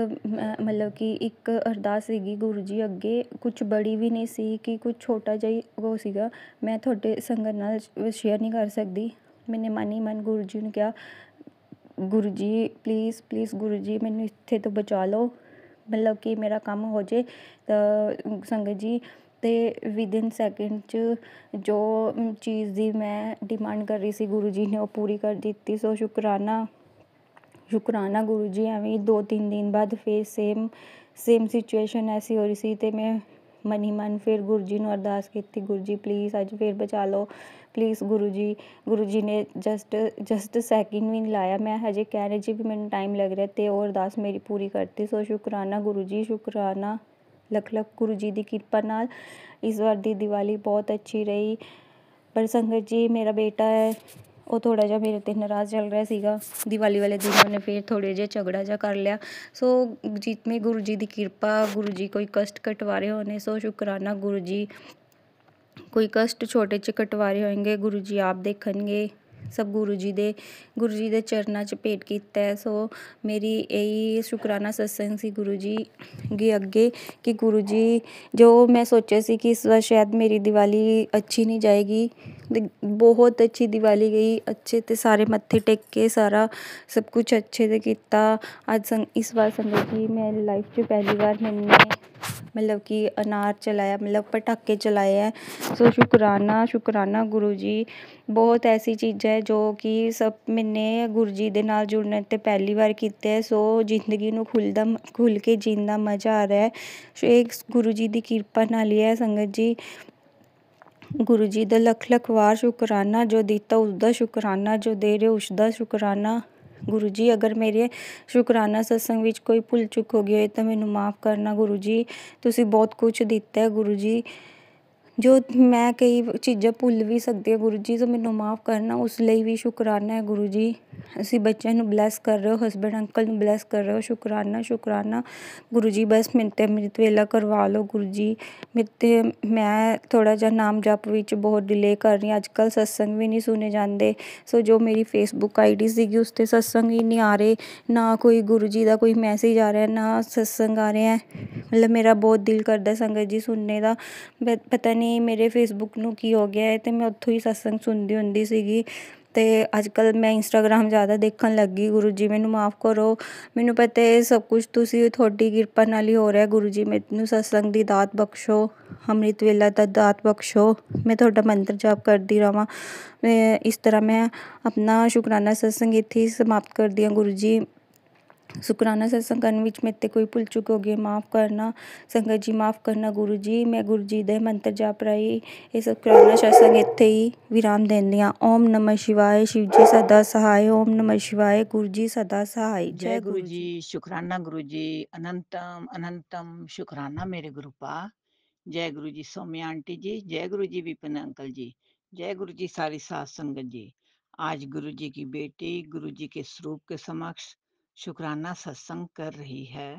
मतलब कि एक अरदास सीगी गुरु जी अगे, कुछ बड़ी भी नहीं सी कि कुछ छोटा जिहा वो सीगा। मैं थोड़े संगत नाल शेयर नहीं कर सकती। मैंने मन ही मन गुरु जी ने कहा, गुरु जी प्लीज़ प्लीज़ गुरु जी मैनू इत्थे तो बचा लो, मतलब कि मेरा काम हो जाए। तो संगत जी ते विदिन सैकेंड च जो चीज़ दी मैं डिमांड कर रही सी गुरु जी ने वो पूरी कर दी। सो शुक्राना गुरु जी। एवं 2-3 दिन बाद फिर सेम सिचुएशन ऐसी हो रही सी ते मैं मन ही मन फिर गुरु जी ने अरदास की, गुरु जी प्लीज़ अज फिर बचा लो प्लीज़ गुरु जी ने जस्ट सैकेंड भी नहीं लाया। मैं हजे कहने च भी मैंने टाइम लग रहा तो वो अरदास मेरी पूरी करती। सो शुक्राना गुरु जी, शुक्राना लख लख गुरु जी की कृपा नाल इस बार दी दिवाली बहुत अच्छी रही। पर संगत जी मेरा बेटा है वो थोड़ा जिहा मेरे ते नाराज़ चल रहा सीगा। दिवाली वाले दिन उन्हें फिर थोड़े जे झगड़ा जा कर लिया। सो जीत में गुरु जी की कृपा, गुरु जी कोई कष्ट कटवा रहे होने। सो शुक्राना गुरु जी ਕੋਈ ਕਸ਼ਟ ਛੋਟੇ 'ਚ ਕਟਵਾਰੇ ਹੋਣਗੇ ਗੁਰੂ ਜੀ ਆਪ ਦੇਖਣਗੇ। ਸਭ ਗੁਰੂ ਜੀ ਦੇ ਚਰਨਾਂ 'ਚ ਭੇਟ ਕੀਤਾ ਹੈ। ਸੋ ਮੇਰੀ ਇਹੀ ਸ਼ੁਕਰਾਨਾ ਸਤਸੰਗ ਸੀ ਗੁਰੂ ਜੀ ਦੇ ਅੱਗੇ ਕਿ ਗੁਰੂ ਜੀ ਜੋ ਮੈਂ ਸੋਚਿਆ ਸੀ ਕਿ ਇਸ ਵਾਰ ਸ਼ਾਇਦ ਮੇਰੀ ਦੀਵਾਲੀ ਅੱਛੀ ਨਹੀਂ ਜਾਏਗੀ, ਬਹੁਤ ਅੱਛੀ ਦੀਵਾਲੀ ਗਈ। ਅੱਛੇ ਤੇ ਸਾਰੇ ਮੱਥੇ ਟੇਕ ਕੇ ਸਾਰਾ ਸਭ ਕੁਛ ਅੱਛੇ ਤੇ ਕੀਤਾ। ਇਸ ਵਾਰ ਸੰਗਤ ਜੀ ਮੇਰੀ ਲਾਈਫ 'ਚ ਪਹਿਲੀ ਵਾਰ ਮੈਨੇ ਮਤਲਬ ਕਿ ਅਨਾਰ ਚਲਾਇਆ, ਮਤਲਬ ਪਟਾਕੇ ਚਲਾਏ ਹੈ। ਸੋ ਸ਼ੁਕਰਾਨਾ ਗੁਰੂ ਜੀ। ਬਹੁਤ ਐਸੀ ਚੀਜ਼ਾਂ ਹੈ ਜੋ ਕਿ ਸਭ ਮੈਨੇ ਗੁਰੂ ਜੀ ਦੇ ਨਾਲ ਜੁੜਨ 'ਤੇ ਪਹਿਲੀ ਵਾਰ ਕੀਤਾ ਹੈ। ਸੋ ਜ਼ਿੰਦਗੀ ਨੂੰ ਖੁੱਲ੍ਹ ਕੇ ਜੀਣ ਦਾ ਮਜ਼ਾ ਆ ਰਿਹਾ ਹੈ। ਇਹ ਗੁਰੂ ਜੀ ਦੀ ਕਿਰਪਾ ਨਾਲ ਹੀ ਹੈ ਸੰਗਤ ਜੀ। ਗੁਰੂ ਜੀ ਦਾ ਲੱਖ ਲੱਖ ਵਾਰ ਸ਼ੁਕਰਾਨਾ, ਜੋ ਦਿੱਤਾ ਉਸਦਾ ਸ਼ੁਕਰਾਨਾ, ਜੋ ਦੇ ਰਹੇ ਉਸਦਾ ਸ਼ੁਕਰਾਨਾ। ਗੁਰੂ ਜੀ ਅਗਰ ਮੇਰੇ ਸ਼ੁਕਰਾਨਾ ਸਤਸੰਗ ਵਿੱਚ ਕੋਈ ਭੁੱਲ ਚੁੱਕ ਹੋ ਗਈ ਹੋਏ ਤਾਂ ਮੈਨੂੰ ਮਾफ़ ਕਰਨਾ ਗੁਰੂ ਜੀ। ਤੁਸੀਂ ਬਹੁਤ ਕੁਛ ਦਿੱਤਾ ਹੈ ਗੁਰੂ ਜੀ, ਜੋ ਮੈਂ ਕਈ ਚੀਜ਼ਾਂ ਭੁੱਲ ਵੀ ਸਕਦੀ ਹਾਂ ਗੁਰੂ ਜੀ, ਸੋ ਮੈਨੂੰ ਮਾफ़ ਕਰਨਾ। ਉਸ ਲਈ ਵੀ ਸ਼ੁਕਰਾਨਾ ਹੈ ਗੁਰੂ ਜੀ। ਅਸੀਂ ਬੱਚਿਆਂ ਨੂੰ ਬਲੈਸ ਕਰ ਰਹੇ ਹੋ, ਹਸਬੈਂਡ ਅੰਕਲ ਨੂੰ ਬਲੈਸ ਕਰ ਰਹੇ ਹੋ, ਸ਼ੁਕਰਾਨਾ ਗੁਰੂ ਜੀ। ਬਸ ਮੇਰੇ 'ਤੇ ਅੰਮ੍ਰਿਤ ਵੇਲਾ ਕਰਵਾ ਲਓ ਗੁਰੂ ਜੀ। ਮੈਂ ਥੋੜ੍ਹਾ ਜਿਹਾ ਨਾਮ ਜਪ ਵਿੱਚ ਬਹੁਤ ਡਿਲੇ ਕਰ ਰਹੀ ਹਾਂ। ਅੱਜ ਕੱਲ੍ਹ ਸਤਸੰਗ ਵੀ ਨਹੀਂ ਸੁਣੇ ਜਾਂਦੇ। ਸੋ ਜੋ ਮੇਰੀ ਫੇਸਬੁੱਕ ID ਸੀਗੀ ਉਸ 'ਤੇ ਸਤਸੰਗ ਹੀ ਨਹੀਂ ਆ ਰਹੇ, ਨਾ ਕੋਈ ਗੁਰੂ ਜੀ ਦਾ ਕੋਈ ਮੈਸੇਜ ਆ ਰਿਹਾ, ਨਾ ਸਤਸੰਗ ਆ ਰਿਹਾ। ਮਤਲਬ ਮੇਰਾ ਬਹੁਤ ਦਿਲ ਕਰਦਾ ਸੰਗਤ ਜੀ ਸੁਣਨੇ ਦਾ। ਪਤਾ ਨਹੀਂ ਮੇਰੇ ਫੇਸਬੁੱਕ ਨੂੰ ਕੀ ਹੋ ਗਿਆ ਹੈ, ਅਤੇ ਮੈਂ ਉੱਥੋਂ ਹੀ ਸਤਸੰਗ ਸੁਣਦੀ ਹੁੰਦੀ ਸੀਗੀ, ਅਤੇ ਅੱਜ ਕੱਲ੍ਹ ਮੈਂ ਇੰਸਟਾਗ੍ਰਾਮ ਜ਼ਿਆਦਾ ਦੇਖਣ ਲੱਗੀ। ਗੁਰੂ ਜੀ ਮੈਨੂੰ ਮਾफ़ ਕਰੋ। ਮੈਨੂੰ ਪਤਾ ਹੈ ਸਭ ਕੁਛ ਤੁਸੀਂ ਤੁਹਾਡੀ ਕਿਰਪਾ ਨਾਲ ਹੀ ਹੋ ਰਿਹਾ ਗੁਰੂ ਜੀ। ਮੈਨੂੰ ਸਤਸੰਗ ਦੀ ਦਾਤ ਬਖਸ਼ੋ, ਅੰਮ੍ਰਿਤ ਵੇਲਾ ਦਾ ਦਾਤ ਬਖਸ਼ੋ। ਮੈਂ ਤੁਹਾਡਾ ਮੰਤਰ ਜਾਪ ਕਰਦੀ ਰਹਾਂ। ਇਸ ਤਰ੍ਹਾਂ ਮੈਂ ਆਪਣਾ ਸ਼ੁਕਰਾਨਾ ਸਤਸੰਗ ਇੱਥੇ ਹੀ ਸਮਾਪਤ ਕਰਦੀ ਹਾਂ ਗੁਰੂ ਜੀ। ਸ਼ੁਕਰਾਨਾ ਸਤਸੰਗ ਕਰਨ ਵਿੱਚ ਮੇਰੇ 'ਤੇ ਕੋਈ ਭੁੱਲ ਚੁੱਕ ਹੋ ਗਈ ਮਾफ़ ਕਰਨਾ ਸੰਗਤ ਜੀ, ਮਾफ़ ਕਰਨਾ ਗੁਰੂ ਜੀ। ਮੈਂ ਗੁਰੂ ਜੀ ਦੇ ਮੰਤਰ ਜਾਪ ਰਾਹੀਂ ਇਹ ਸ਼ੁਕਰਾਨਾ ਸਤਸੰਗ ਇੱਥੇ ਹੀ ਵਿਰਾਮ ਦਿੰਦੀ ਹਾਂ। ਓਮ ਨਮः शिवाय। शिव जी सदा सहाय। ओम नमः शिवाय। गुरु जी सदा सहाय। जय गुरु जी। शुकराना गुरु जी। अनंतम अनंतम शुकराना मेरे गुरुपा। जय गुरु जी सौम्या आंटी जी। जय गुरु जी विपिन अंकल जी। जय गुरु जी सारी सात संगत जी। आज गुरु जी की बेटी गुरु जी के स्वरूप के समक्ष शुकराना सत्संग कर रही है।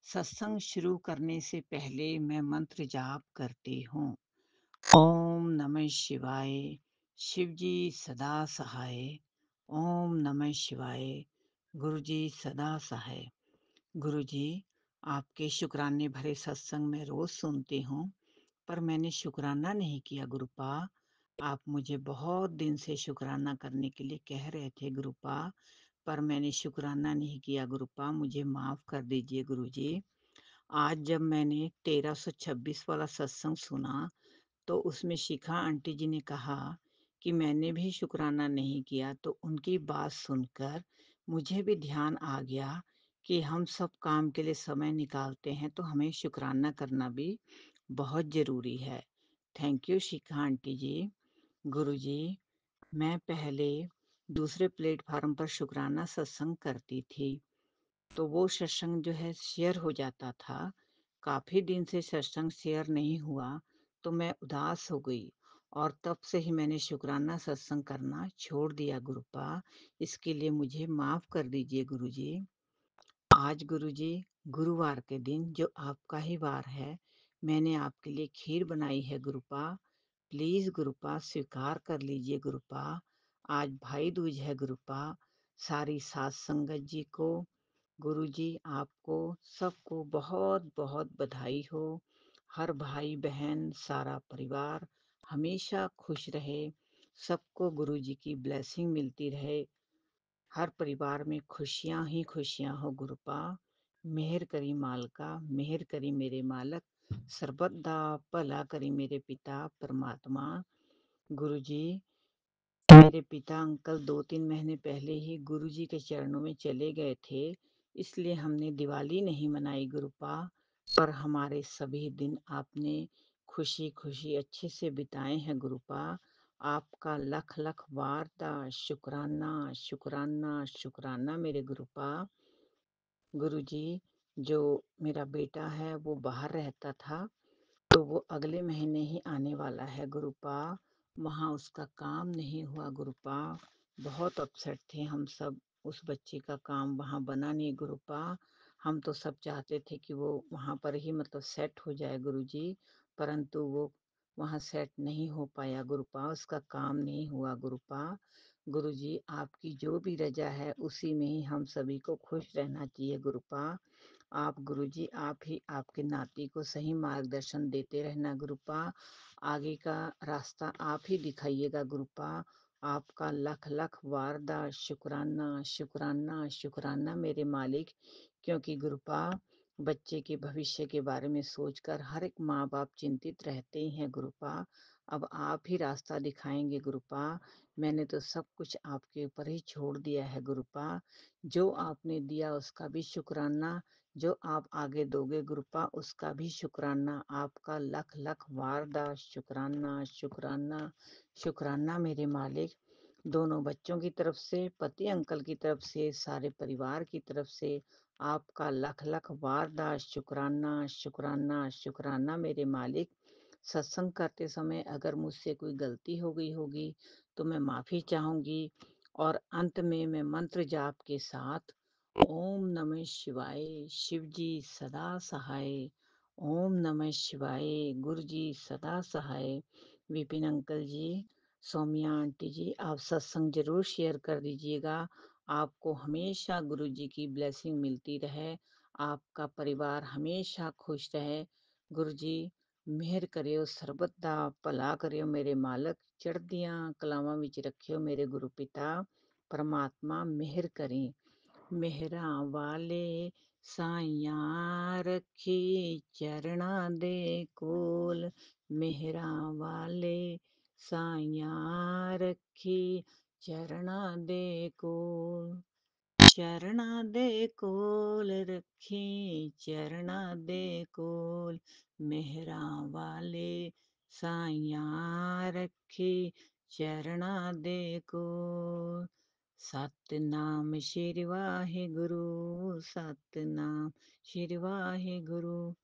सत्संग शुरू करने से पहले मैं मंत्र जाप करती हूँ। ओम नमः शिवाय। शिव जी सदा सहाय। ओम नमः शिवाय। गुरु जी सदा सहाय। गुरु जी आपके शुक्राने भरे सत्संग में रोज सुनती हूँ, पर मैंने शुक्राना नहीं किया गुरुपा। आप मुझे बहुत दिन से शुक्राना करने के लिए कह रहे थे गुरुपा, पर मैंने शुक्राना नहीं किया गुरुपा। मुझे माफ कर दीजिए गुरु जी। आज जब मैंने 1326 वाला सत्संग सुना तो उसमें शिखा आंटी जी ने कहा कि मैंने भी शुक्राना नहीं किया, तो उनकी बात सुनकर मुझे भी ध्यान आ गया कि हम सब काम के लिए समय निकालते हैं तो हमें शुक्राना करना भी बहुत ज़रूरी है। थैंक यू शिखा आंटी जी। गुरु जी, मैं पहले दूसरे प्लेटफार्म पर शुक्राना सत्संग करती थी, तो वो सत्संग जो है शेयर हो जाता था। काफ़ी दिन से सत्संग शेयर नहीं हुआ तो मैं उदास हो गई, और तब से ही मैंने शुक्राना सत्संग करना छोड़ दिया गुरुपा। इसके लिए मुझे माफ़ कर दीजिए गुरु जी। आज गुरु जी गुरुवार के दिन जो आपका ही वार है, मैंने आपके लिए खीर बनाई है गुरुपा। प्लीज़ गुरुपा स्वीकार कर लीजिए गुरुपा। आज भाई दूज है गुरुपा। सारी सात संगत जी को, गुरु जी आपको सबको बहुत बहुत बधाई हो। हर भाई बहन सारा परिवार हमेशा खुश रहे, सबको गुरु जी की ब्लेसिंग मिलती रहे। हर परिवार में खुशियां ही खुशियां हो गुरुपा। मेहर करी मालका, मेहर करी मेरे मालक, सर्वदा भला करी मेरे पिता परमात्मा। गुरु जी, मेरे पिता अंकल 2-3 महीने पहले ही गुरु जी के चरणों में चले गए थे, इसलिए हमने दिवाली नहीं मनाई गुरुपा। पर हमारे सभी दिन आपने खुशी खुशी अच्छे से बिताए हैं गुरुपा। आपका लख लख वारदा शुक्राना शुक्राना शुक्राना मेरे गुरुपा। गुरु जी, जो मेरा बेटा है वो बाहर रहता था, तो वो अगले महीने ही आने वाला है गुरुपा। वहाँ उसका काम नहीं हुआ गुरुपा। बहुत अपसेट थे हम सब। उस बच्चे का काम वहाँ बना नहीं गुरुपा। हम तो सब चाहते थे कि वो वहाँ पर ही मतलब सेट हो जाए गुरु जी, परंतु वो वहाँ सेट नहीं हो पाया गुरुपा, उसका काम नहीं हुआ गुरुपा। गुरुजी आपकी जो भी रजा है उसी में ही हम सभी को खुश रहना चाहिए गुरुपा। आप गुरुजी आप ही आपके नाती को सही मार्गदर्शन देते रहना गुरुपा। आगे का रास्ता आप ही दिखाइएगा गुरुपा। आपका लख लख वारदा शुक्राना शुक्राना शुक्राना मेरे मालिक, क्योंकि गुरुपा बच्चे के भविष्य के बारे में सोचकर हर एक माँ बाप चिंतित रहते ही हैं गुरुपा। अब आप ही रास्ता दिखाएंगे गुरुपा। मैंने तो सब कुछ आपके ऊपर ही छोड़ दिया है गुरुपा। जो आपने दिया उसका भी शुक्राना, जो आप आगे दोगे गुरुपा उसका भी शुक्राना। आपका लख लख वारदा शुक्राना शुक्राना शुक्राना मेरे मालिक। दोनों बच्चों की तरफ से, पति अंकल की तरफ से, सारे परिवार की तरफ से आपका लख लख वारदा शुक्राना शुक्राना शुक्राना मेरे मालिक। सत्संग करते समय अगर मुझसे कोई गलती हो गई होगी तो मैं माफ़ी चाहूँगी। और अंत में मैं मंत्र जाप के साथ ओम नमः शिवाय, शिव जी सदा सहाय। ओम नमः शिवाय, गुरु जी सदा सहाय। विपिन अंकल जी, सौम्या आंटी जी, आप सत्संग जरूर शेयर कर दीजिएगा। आपको हमेशा गुरु जी की ब्लेसिंग मिलती रहे, आपका परिवार हमेशा खुश रहे। गुरु जी ਮਿਹਰ ਕਰਿਓ, ਸਰਬਤ ਦਾ ਭਲਾ ਕਰਿਓ ਮੇਰੇ ਮਾਲਕ, ਚੜ੍ਹਦੀਆਂ ਕਲਾਵਾਂ ਵਿੱਚ ਰੱਖਿਓ ਮੇਰੇ ਗੁਰੂ ਪਿਤਾ। ਪਰਮਾਤਮਾ ਮਿਹਰ ਕਰੇ। ਮਿਹਰਾਂ ਵਾਲੇ ਸਾਈਆਂ ਰੱਖੀ ਚਰਨਾਂ ਦੇ ਕੋਲ, ਮਿਹਰਾਂ ਵਾਲੇ ਸਾਈਆਂ ਰੱਖੀ ਚਰਨਾਂ ਦੇ ਕੋਲ। ਚਰਨਾਂ ਦੇ ਕੋਲ ਰੱਖੀ, ਚਰਨਾਂ ਦੇ ਕੋਲ, ਮਿਹਰਾਂ ਵਾਲੇ ਸਾਈਆਂ ਰੱਖੀ ਚਰਨਾਂ ਦੇ ਕੋਲ। ਸਤਿਨਾਮ ਸ਼੍ਰੀ ਵਾਹਿਗੁਰੂ, ਸਤਿਨਾਮ ਸ਼੍ਰੀ ਵਾਹਿਗੁਰੂ,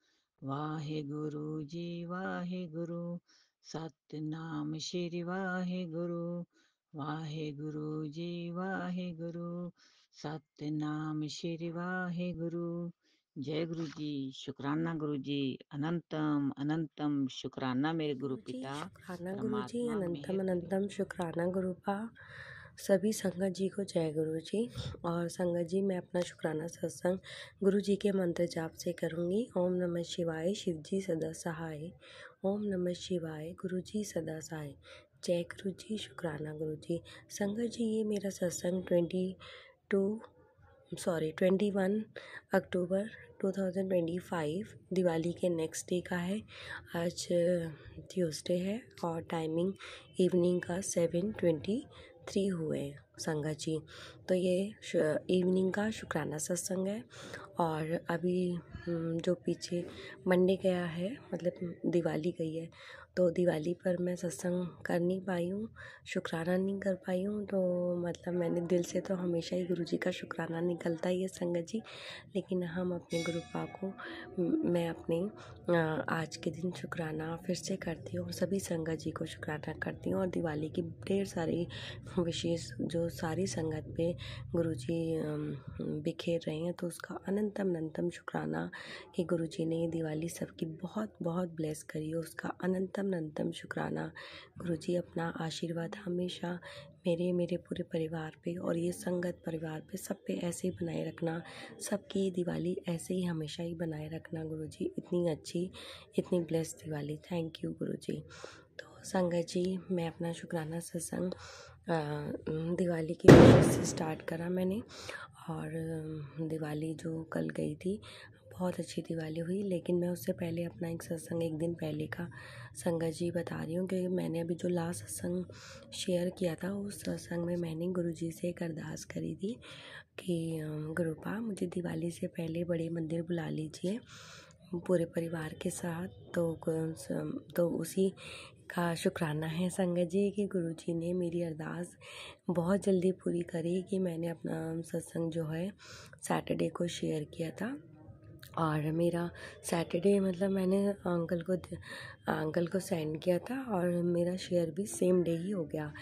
ਵਾਹਿਗੁਰੂ ਜੀ ਵਾਹਿਗੁਰੂ। ਸਤਿਨਾਮ ਸ਼੍ਰੀ ਵਾਹਿਗੁਰੂ, ਵਾਹਿਗੁਰੂ ਜੀ ਵਾਹਿਗੁਰੂ। सतनाम श्री वाहिगुरु। जय गुरु जी। शुक्राना गुरु जी, अनंतम अनंतम शुक्राना मेरे गुरु जी पिता। शुक्राना गुरु जी, परमात्मा अनंतम मेहर करे। अनंतम शुक्राना गुरुपा। सभी संगत जी को जय गुरु जी। और संगत जी, मैं अपना शुक्राना सत्संग गुरु जी के मंत्र जाप से करूँगी। ओम नमः शिवाय, शिव जी सदा सहाय। ओम नमः शिवाय, गुरु जी सदा सहाय। जय गुरु जी, शुक्राना गुरु जी। संगत जी, ये मेरा सत्संग 21 अक्टूबर 2025 दिवाली के नेक्स्ट डे का है। आज ट्यूसडे है और टाइमिंग इवनिंग का 7:23 हुए संगत जी। तो ये इवनिंग का शुक्राना सत्संग है। और अभी जो पीछे मंडे गया है, मतलब दिवाली गई है, तो दिवाली पर मैं सत्संग कर नहीं पाई हूँ, शुक्राना नहीं कर पाई हूँ। तो मतलब मैंने दिल से तो हमेशा ही गुरु जी का शुक्राना निकलता ही है संगत जी। लेकिन हम अपने गुरुपा को, मैं अपने आज के दिन शुक्राना फिर से करती हूँ और सभी संगत जी को शुक्राना करती हूँ। और दिवाली की ढेर सारी विशेष जो सारी संगत पे गुरु जी बिखेर रहे हैं, तो उसका अनंतम अनंतम शुक्राना कि गुरु जी ने ये दिवाली सबकी बहुत बहुत ब्लेस करी हो, उसका अनंतम अनंतम शुक्राना। गुरु जी अपना आशीर्वाद हमेशा मेरे पूरे परिवार पे और ये संगत परिवार पे, सब पे ऐसे ही बनाए रखना। सबकी दिवाली ऐसे ही हमेशा ही बनाए रखना गुरु जी। इतनी अच्छी, इतनी ब्लेस दिवाली। थैंक यू गुरु जी। तो संगत जी, मैं अपना शुक्राना सत्संग दिवाली की वजह से स्टार्ट करा मैंने। और दिवाली जो कल गई थी, बहुत अच्छी दिवाली हुई। लेकिन मैं उससे पहले अपना एक सत्संग एक दिन पहले का संगत जी बता रही हूँ कि मैंने अभी जो लास्ट सत्संग शेयर किया था, उस सत्संग में मैंने गुरु जी से एक अरदास करी थी कि गुरुपा, मुझे दिवाली से पहले बड़े मंदिर बुला लीजिए पूरे परिवार के साथ। तो उसी का शुक्राना है संगत जी कि गुरु जी ने मेरी अरदास बहुत जल्दी पूरी करी कि मैंने अपना सत्संग जो है सैटरडे को शेयर किया था और मेरा सैटरडे मतलब मैंने अंकल को सेंड किया था और मेरा शेयर भी सेम डे ही हो गया।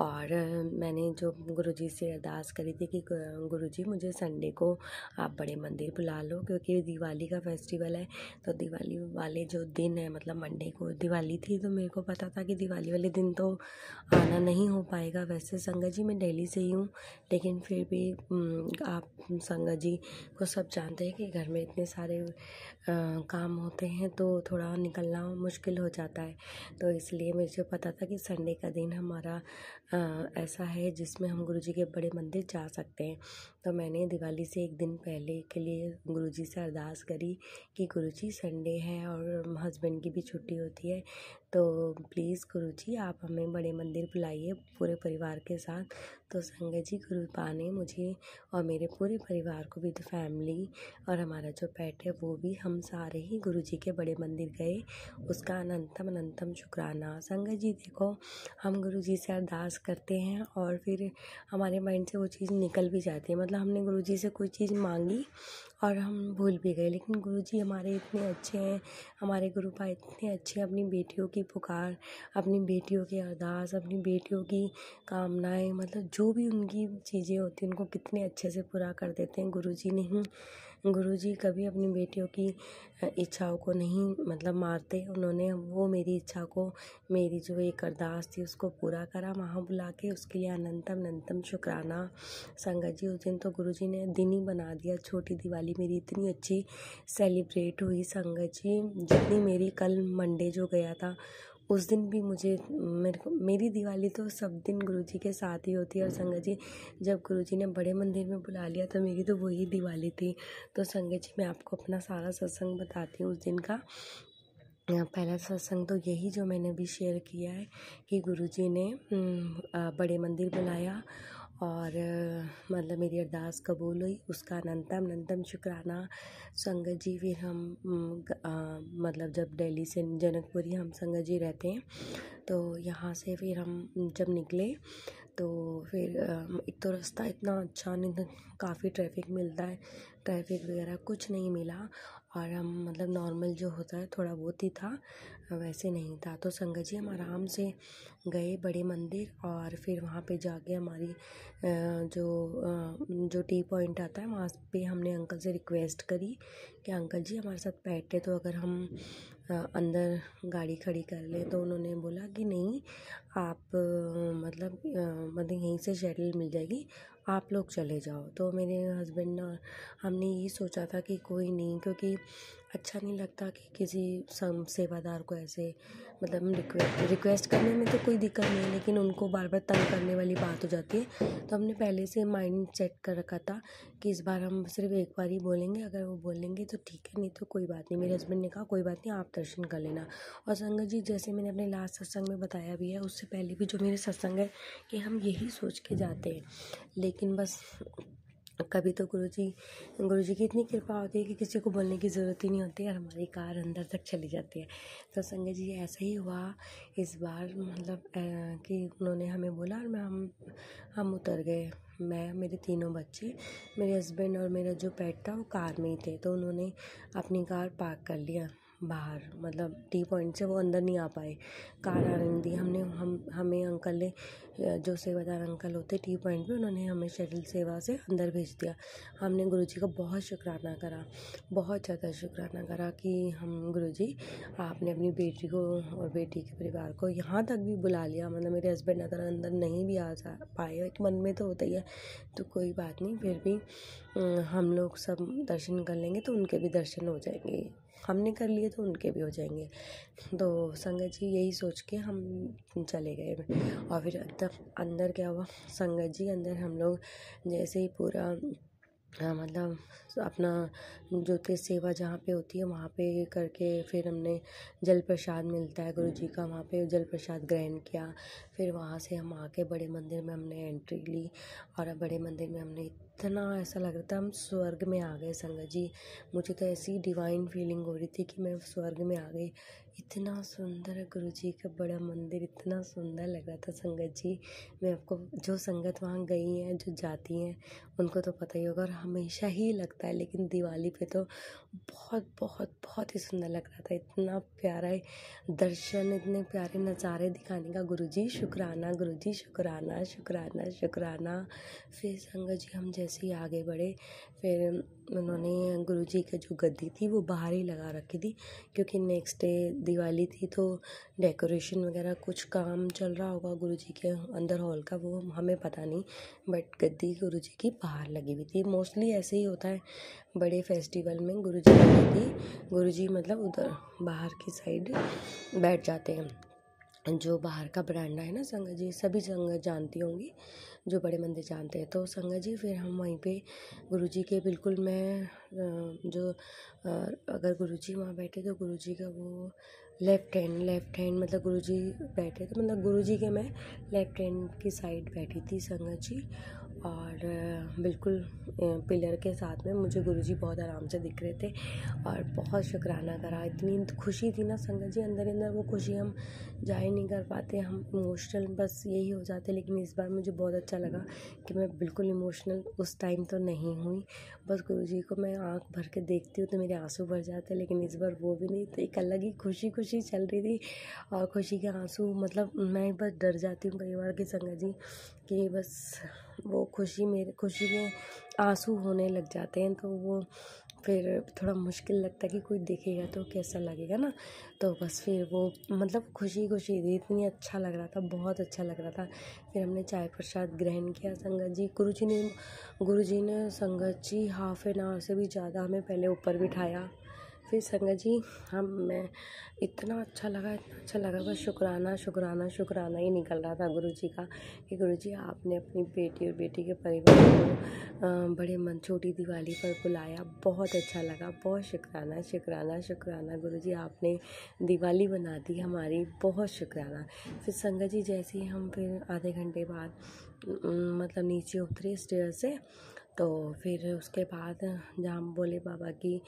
और मैंने जो गुरुजी से अरदास करी थी कि गुरुजी मुझे संडे को आप बड़े मंदिर बुला लो, क्योंकि दिवाली का फेस्टिवल है। तो दिवाली वाले जो दिन है, मतलब मंडे को दिवाली थी, तो मेरे को पता था कि दिवाली वाले दिन तो आना नहीं हो पाएगा। वैसे संगत जी मैं दिल्ली से ही हूँ, लेकिन फिर भी आप संगत जी को सब जानते हैं कि घर में इतने सारे काम होते हैं तो थोड़ा निकलना मुश्किल हो जाता है। तो इसलिए मुझे पता था कि संडे का दिन हमारा ऐसा है जिसमें हम गुरुजी के बड़े मंदिर जा सकते हैं। तो मैंने दिवाली से एक दिन पहले के लिए गुरुजी से अरदास करी कि गुरुजी संडे है और हस्बैंड की भी छुट्टी होती है, तो प्लीज़ गुरुजी आप हमें बड़े मंदिर बुलाइए पूरे परिवार के साथ। तो संगत जी गुरुपा ने मुझे और मेरे पूरे परिवार को, विद फैमिली और हमारा जो पेट है वो भी, हम सारे ही गुरुजी के बड़े मंदिर गए। उसका अनंतम अनंतम शुक्राना। संगत जी देखो, हम गुरुजी से अरदास करते हैं और फिर हमारे माइंड से वो चीज़ निकल भी जाती है। मतलब हमने गुरुजी से कोई चीज़ मांगी और हम भूल भी गए, लेकिन गुरुजी हमारे इतने अच्छे हैं, हमारे गुरुपा इतने अच्छे। अपनी बेटियों की पुकार, अपनी बेटियों की अरदास, अपनी बेटियों की कामनाएं, मतलब जो भी उनकी चीज़ें होती हैं उनको कितने अच्छे से पूरा कर देते हैं गुरुजी। नहीं, गुरुजी कभी अपनी बेटियों की इच्छाओं को नहीं मतलब मारते। उन्होंने वो मेरी इच्छा को, मेरी जो एक अरदास थी उसको पूरा करा वहाँ बुला के। उसके लिए अनंतम अनंतम शुक्राना। संगत जी उस दिन तो गुरुजी ने दिन ही बना दिया। छोटी दिवाली मेरी इतनी अच्छी सेलिब्रेट हुई संगत जी, जितनी मेरी कल मंडे जो गया था उस दिन भी मेरी दिवाली तो सब दिन गुरुजी के साथ ही होती है। और संगत जी जब गुरुजी ने बड़े मंदिर में बुला लिया तो मेरी तो वही दिवाली थी। तो संगत जी मैं आपको अपना सारा सत्संग बताती हूँ उस दिन का। पहला सत्संग तो यही जो मैंने भी शेयर किया है कि गुरुजी ने बड़े मंदिर बुलाया और मतलब मेरी अरदास कबूल हुई, उसका अनंतम अनंतम शुक्राना। संगत जी फिर हम मतलब जब दिल्ली से जनकपुरी हम संगत जी रहते हैं, तो यहाँ से फिर हम जब निकले तो फिर एक तो रास्ता इतना अच्छा नहीं था, काफ़ी ट्रैफिक मिलता है, ट्रैफिक वगैरह कुछ नहीं मिला। और हम मतलब नॉर्मल जो होता है थोड़ा बहुत ही था, वैसे नहीं था। तो संगत जी हम आराम से गए बड़े मंदिर और फिर वहाँ पे जाके हमारी जो टी पॉइंट आता है वहाँ पे हमने अंकल से रिक्वेस्ट करी कि अंकल जी हमारे साथ बैठे तो अगर हम अंदर गाड़ी खड़ी कर लें। तो उन्होंने बोला कि नहीं, आप मतलब यहीं से शटल मिल जाएगी, आप लोग चले जाओ। तो मेरे हस्बैंड और हमने ये सोचा था कि कोई नहीं, क्योंकि अच्छा नहीं लगता कि किसी सेवादार को ऐसे मतलब रिक्वेस्ट करने में तो कोई दिक्कत नहीं है, लेकिन उनको बार बार तंग करने वाली बात हो जाती है। तो हमने पहले से माइंड सेट कर रखा था कि इस बार हम सिर्फ एक बार ही बोलेंगे, अगर वो बोलेंगे तो ठीक है, नहीं तो कोई बात नहीं। मेरे हस्बैंड ने कहा कोई बात नहीं, आप दर्शन कर लेना। और संगत जी जैसे मैंने अपने लास्ट सत्संग में बताया भी है, उससे पहले भी जो मेरे सत्संग है कि हम यही सोच के जाते हैं, लेकिन बस कभी तो गुरुजी की इतनी कृपा होती है कि किसी को बोलने की ज़रूरत ही नहीं होती और हमारी कार अंदर तक चली जाती है। तो संगत जी ऐसा ही हुआ इस बार, मतलब कि उन्होंने हमें बोला और हम उतर गए। मैं, मेरे तीनों बच्चे, मेरे हस्बैंड और मेरा जो पेट था वो कार में ही थे। तो उन्होंने अपनी कार पार्क कर लिया बाहर, मतलब टी पॉइंट से वो अंदर नहीं आ पाए, कार आने दी। हमें अंकल ने, जो सेवादार अंकल होते टी पॉइंट पे, उन्होंने हमें शटल सेवा से अंदर भेज दिया। हमने गुरुजी का बहुत शुक्राना करा, बहुत ज़्यादा शुक्राना करा कि हम गुरुजी आपने अपनी बेटी को और बेटी के परिवार को यहाँ तक भी बुला लिया। मतलब मेरे हस्बैंड अगर अंदर नहीं भी आ जा पाए, एक मन में तो होता ही है, तो कोई बात नहीं, फिर भी हम लोग सब दर्शन कर लेंगे तो उनके भी दर्शन हो जाएंगे, हमने कर लिए तो उनके भी हो जाएंगे। तो संगत जी यही सोच के हम चले गए। और फिर तब अंदर क्या हुआ, संगत जी अंदर हम लोग जैसे ही पूरा मतलब अपना जो तीर्थ सेवा जहाँ पे होती है वहाँ पे करके फिर हमने जल प्रसाद मिलता है गुरुजी का, वहाँ पे जल प्रसाद ग्रहण किया। फिर वहाँ से हम आके बड़े मंदिर में हमने एंट्री ली और बड़े मंदिर में हमने इतना ऐसा लग रहा था हम स्वर्ग में आ गए संगत जी। मुझे तो ऐसी डिवाइन फीलिंग हो रही थी कि मैं स्वर्ग में आ गई। इतना सुंदर है गुरु जी का बड़ा मंदिर, इतना सुंदर लग रहा था संगत जी। मैं आपको, जो संगत वहाँ गई हैं, जो जाती हैं, उनको तो पता ही होगा और हमेशा ही लगता है, लेकिन दिवाली पे तो बहुत बहुत बहुत ही सुंदर लग रहा था। इतना प्यारा दर्शन, इतने प्यारे नज़ारे दिखाने का। गुरुजी शुक्राना, गुरुजी शुक्राना, शुक्राना शुक्राना। फिर संगत जी हम जैसे ही आगे बढ़े, फिर उन्होंने गुरुजी की जो गद्दी थी वो बाहर ही लगा रखी थी, क्योंकि नेक्स्ट डे दिवाली थी तो डेकोरेशन वगैरह कुछ काम चल रहा होगा गुरुजी के अंदर हॉल का, वो हमें पता नहीं, बट गद्दी गुरुजी की बाहर लगी हुई थी। मोस्टली ऐसे ही होता है बड़े फेस्टिवल में, गुरुजी की गद्दी, गुरुजी मतलब उधर बाहर की साइड बैठ जाते हैं। जो बाहर का बरांडा है ना संगत जी, सभी संगत जानती होंगी, जो बड़े मंदिर जानते हैं। तो संगत जी फिर हम वहीं पे गुरुजी के बिल्कुल, मैं जो अगर गुरुजी वहाँ बैठे तो गुरुजी का वो लेफ़्ट हैंड मतलब गुरुजी बैठे तो मतलब गुरुजी के मैं लेफ़्ट हैंड की साइड बैठी थी संगत जी, और बिल्कुल पिलर के साथ में मुझे गुरुजी बहुत आराम से दिख रहे थे और बहुत शुक्राना करा। इतनी खुशी थी ना संगत जी, अंदर अंदर वो खुशी हम जाहिर नहीं कर पाते, हम इमोशनल बस यही हो जाते। लेकिन इस बार मुझे बहुत अच्छा लगा कि मैं बिल्कुल इमोशनल उस टाइम तो नहीं हुई। बस गुरुजी को मैं आंख भर के देखती हूँ तो मेरे आंसू भर जाते हैं, लेकिन इस बार वो भी नहीं। तो एक अलग ही खुशी खुशी चल रही थी और खुशी के आंसू, मतलब मैं बस डर जाती हूँ कई बार कि संगत जी कि बस वो खुशी, मेरे खुशी में आंसू होने लग जाते हैं, तो वो फिर थोड़ा मुश्किल लगता है कि कोई देखेगा तो कैसा लगेगा ना। तो बस फिर वो मतलब खुशी खुशी थी, इतनी अच्छा लग रहा था, बहुत अच्छा लग रहा था। फिर हमने चाय प्रसाद ग्रहण किया संगत जी। गुरुजी ने संगत जी हाफ एन आवर से भी ज़्यादा हमें पहले ऊपर बिठाया। फिर संगत जी मैं इतना अच्छा लगा बस शुक्राना शुक्राना शुक्राना ही निकल रहा था गुरुजी का कि गुरुजी आपने अपनी बेटी और बेटी के परिवार को बड़े मन छोटी दिवाली पर बुलाया, बहुत अच्छा लगा, बहुत शुक्राना शुक्राना शुक्राना गुरुजी, आपने दिवाली बना दी हमारी, बहुत शुक्राना। फिर संगत जी जैसे ही हम फिर आधे घंटे बाद मतलब नीचे उतरे स्टेयर से, तो फिर उसके बाद जहाँ भोले बाबा की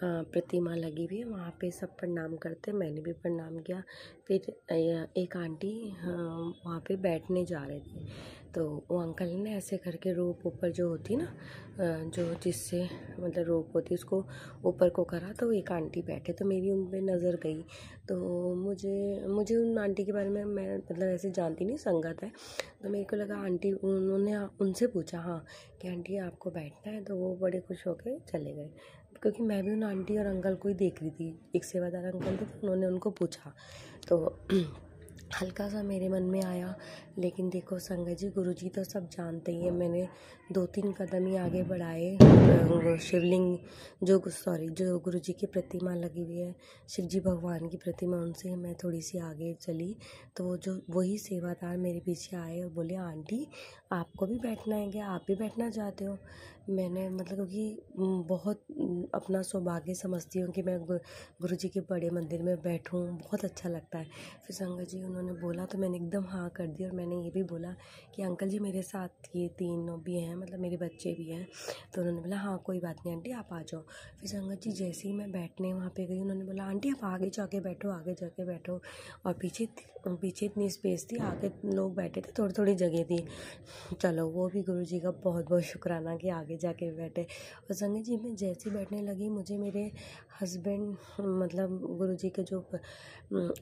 प्रतिमा लगी हुई है वहाँ पे सब प्रणाम करते, मैंने भी प्रणाम किया। फिर एक आंटी वहाँ पे बैठने जा रहे थे, तो वो अंकल ने ऐसे करके रोप ऊपर जो होती ना, जो जिससे मतलब रोप होती उसको ऊपर को करा, तो एक आंटी बैठे, तो मेरी उन पे नज़र गई। तो मुझे उन आंटी के बारे में मैं मतलब ऐसे जानती नहीं, संगत है, तो मेरे को लगा आंटी, उन्होंने उनसे पूछा हाँ कि आंटी आपको बैठना है, तो वो बड़े खुश होकर चले गए, क्योंकि मैं भी उन आंटी और अंकल को ही देख रही थी। एक सेवादार अंकल थे, तो उन्होंने उनको पूछा, तो हल्का सा मेरे मन में आया। लेकिन देखो संगत जी, गुरुजी तो सब जानते ही हैं। मैंने 2-3 कदम ही आगे बढ़ाए, शिवलिंग जो गुरुजी की प्रतिमा लगी हुई है, शिव जी भगवान की प्रतिमा, उनसे मैं थोड़ी सी आगे चली, तो वही सेवादार मेरे पीछे आए और बोले आंटी आपको भी बैठना है क्या, आप भी बैठना चाहते हो। मैंने मतलब क्योंकि बहुत अपना सौभाग्य समझती हूँ कि मैं गुरुजी के बड़े मंदिर में बैठूँ, बहुत अच्छा लगता है। फिर संगत जी उन्होंने बोला तो मैंने एकदम हाँ कर दी, और मैंने ये भी बोला कि अंकल जी मेरे साथ ये 3 भी हैं, मतलब मेरे बच्चे भी हैं। तो उन्होंने बोला हाँ कोई बात नहीं आंटी आप आ जाओ। फिर संगत जी जैसे ही मैं बैठने वहाँ पे गई, उन्होंने बोला आंटी आप आगे जाके बैठो, और पीछे इतनी स्पेस थी, आगे लोग बैठे थे, थोड़ी थोड़ी जगह थी। चलो वो भी गुरुजी का बहुत बहुत शुक्राना कि आगे जाके बैठे। और संगत जी मैं जैसे बैठने लगी, मुझे मेरे हस्बैंड मतलब गुरुजी के जो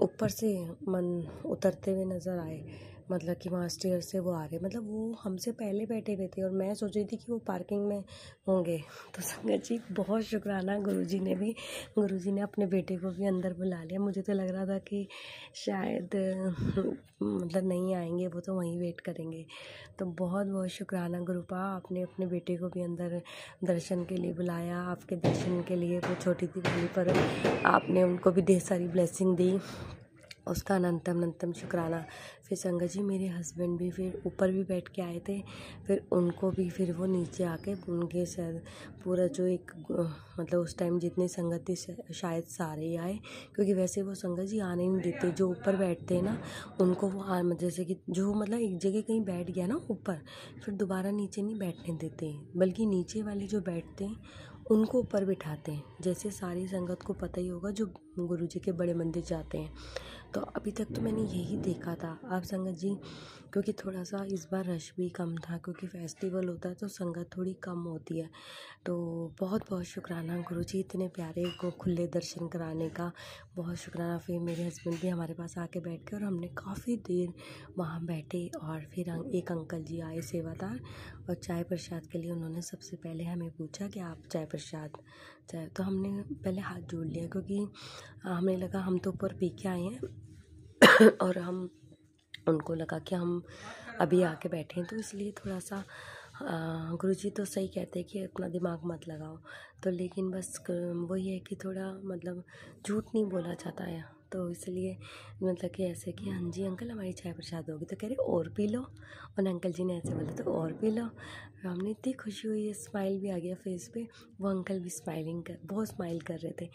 ऊपर से मन उतरते हुए नज़र आए, मतलब कि वहाँ स्टेयर से वो आ रहे, मतलब वो हमसे पहले बैठे हुए थे और मैं सोच रही थी कि वो पार्किंग में होंगे। तो संगत जी बहुत शुक्राना, गुरुजी ने अपने बेटे को भी अंदर बुला लिया। मुझे तो लग रहा था कि शायद मतलब नहीं आएंगे, वो तो वहीं वेट करेंगे। तो बहुत बहुत शुक्राना गुरुपा, आपने अपने बेटे को भी अंदर दर्शन के लिए बुलाया, आपके दर्शन के लिए वो छोटी दिवाली पर आपने उनको भी ढेर सारी ब्लेसिंग दी। उसका अनंतम अनंतम शुक्राना। फिर संगत जी मेरे हस्बैंड भी फिर ऊपर भी बैठ के आए थे, फिर उनको भी फिर वो नीचे आके उनके शायद पूरा जो एक मतलब उस टाइम जितनी संगत थी शायद सारे ही आए, क्योंकि वैसे वो संगत जी आने नहीं देते। जो ऊपर बैठते हैं ना उनको वो जैसे कि जो मतलब एक जगह कहीं बैठ गया ना ऊपर, फिर दोबारा नीचे नहीं बैठने देते, बल्कि नीचे वाले जो बैठते हैं उनको ऊपर बिठाते हैं। जैसे सारी संगत को पता ही होगा जो गुरु जी के बड़े मंदिर जाते हैं। तो अभी तक तो मैंने यही देखा था। आप संगत जी क्योंकि थोड़ा सा इस बार रश भी कम था, क्योंकि फेस्टिवल होता है तो संगत थोड़ी कम होती है। तो बहुत बहुत शुक्राना गुरु जी इतने प्यारे को खुले दर्शन कराने का, बहुत शुक्राना। फिर मेरे हस्बैंड भी हमारे पास आके बैठ गए और हमने काफ़ी देर वहाँ बैठे। और फिर एक अंकल जी आए सेवादार, और चाय प्रसाद के लिए उन्होंने सबसे पहले हमें पूछा कि आप चाय प्रसाद चाय, तो हमने पहले हाथ जोड़ लिया, क्योंकि हमें लगा हम तो ऊपर पी के आए हैं और हम उनको लगा कि हम अभी आके बैठे हैं, तो इसलिए थोड़ा सा गुरुजी तो सही कहते हैं कि अपना दिमाग मत लगाओ। तो लेकिन बस वही है कि थोड़ा मतलब झूठ नहीं बोला जाता है, तो इसलिए मतलब कि ऐसे कि हाँ जी अंकल हमारी चाय प्रसाद होगी, तो कह रहे और पी लो, और अंकल जी ने ऐसे बोला तो और पी लो। हमने इतनी खुशी हुई, स्माइल भी आ गया फेस पे। वो अंकल भी बहुत स्माइल कर रहे थे,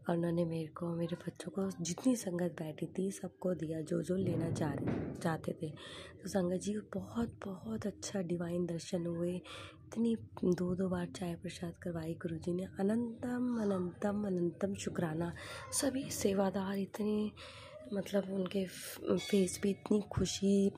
और उन्होंने मेरे को मेरे बच्चों को जितनी संगत बैठी थी सबको दिया जो जो लेना चाहते थे। तो संगत जी बहुत बहुत अच्छा डिवाइन दर्शन हुए। इतनी दो बार चाय प्रसाद करवाई गुरुजी ने। अनंतम अनंतम अनंतम शुक्राना। सभी सेवादार इतने मतलब उनके फेस पे इतनी खुशी,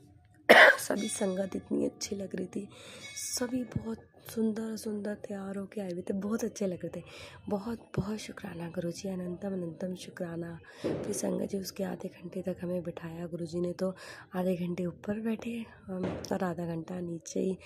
सभी संगत इतनी अच्छी लग रही थी, सभी बहुत सुंदर सुंदर तैयार होके आए हुए थे, बहुत अच्छे लग रहे थे। बहुत बहुत शुक्राना गुरुजी, अनंतम अनंतम शुक्राना। फिर संगत जी उसके आधे घंटे तक हमें बिठाया गुरुजी ने, तो आधे घंटे ऊपर बैठे और आधा घंटा नीचे ही।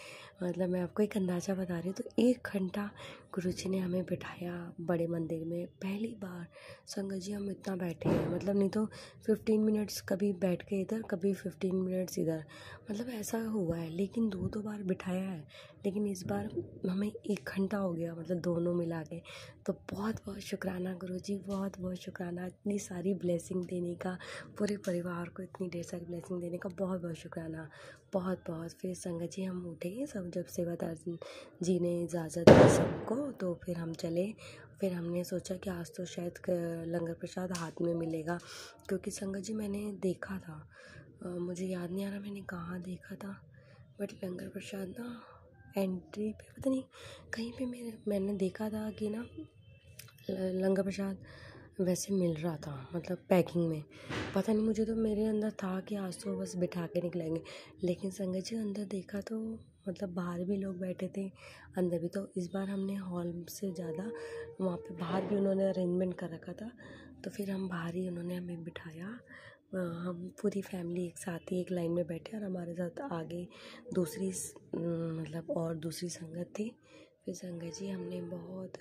मतलब मैं आपको एक अंदाज़ा बता रही हूँ, तो 1 घंटा गुरुजी ने हमें बिठाया बड़े मंदिर में। पहली बार संगत जी हम इतना बैठे हैं, मतलब नहीं तो 15 मिनट्स कभी बैठ के इधर, कभी 15 मिनट्स इधर, मतलब ऐसा हुआ है। लेकिन 2 बार बिठाया है, लेकिन इस बार हमें 1 घंटा हो गया, मतलब दोनों मिला के। तो बहुत बहुत शुक्राना गुरुजी, बहुत बहुत शुक्राना इतनी सारी ब्लेसिंग देने का, पूरे परिवार को इतनी ढेर सारी ब्लेसिंग देने का, बहुत बहुत शुक्राना, बहुत बहुत। फिर संगत जी हम उठे सब, जब सेवादार जी ने इजाज़त दी सबको, तो फिर हम चले। फिर हमने सोचा कि आज तो शायद लंगर प्रसाद हाथ में मिलेगा, क्योंकि संगत जी मैंने देखा था, मुझे याद नहीं आ रहा मैंने कहाँ देखा था, बट लंगर प्रसाद ना एंट्री पे पता नहीं कहीं पे मैंने देखा था कि ना लंगर प्रसाद वैसे मिल रहा था, मतलब पैकिंग में। पता नहीं, मुझे तो मेरे अंदर था कि आज तो बस बिठा के निकलेंगे। लेकिन संगत जी अंदर देखा तो मतलब बाहर भी लोग बैठे थे, अंदर भी। तो इस बार हमने हॉल से ज़्यादा वहाँ पे बाहर भी उन्होंने अरेंजमेंट कर रखा था, तो फिर हम बाहर ही उन्होंने हमें बिठाया। हम पूरी फैमिली एक साथ ही एक लाइन में बैठे, और हमारे साथ आगे दूसरी मतलब और दूसरी संगत थी। फिर संगत जी हमने बहुत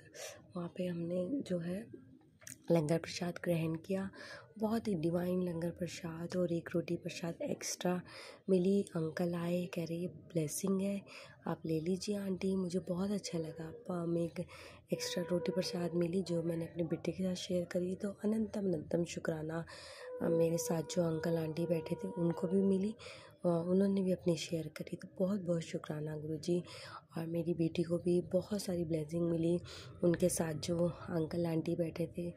वहाँ पे हमने जो है लंगर प्रसाद ग्रहण किया। बहुत ही डिवाइन लंगर प्रसाद, और 1 रोटी प्रसाद एक्स्ट्रा मिली। अंकल आए, कह रहे ये ब्लेसिंग है, आप ले लीजिए आंटी। मुझे बहुत अच्छा लगा। हमें एक एक्स्ट्रा रोटी प्रसाद मिली जो मैंने अपने बेटे के साथ शेयर करी। तो अनंतम अनंतम शुक्राना। मेरे साथ जो अंकल आंटी बैठे थे उनको भी मिली, उन्होंने भी अपनी शेयर करी। तो बहुत बहुत शुक्राना गुरुजी। और मेरी बेटी को भी बहुत सारी ब्लेसिंग मिली, उनके साथ जो अंकल आंटी बैठे थे।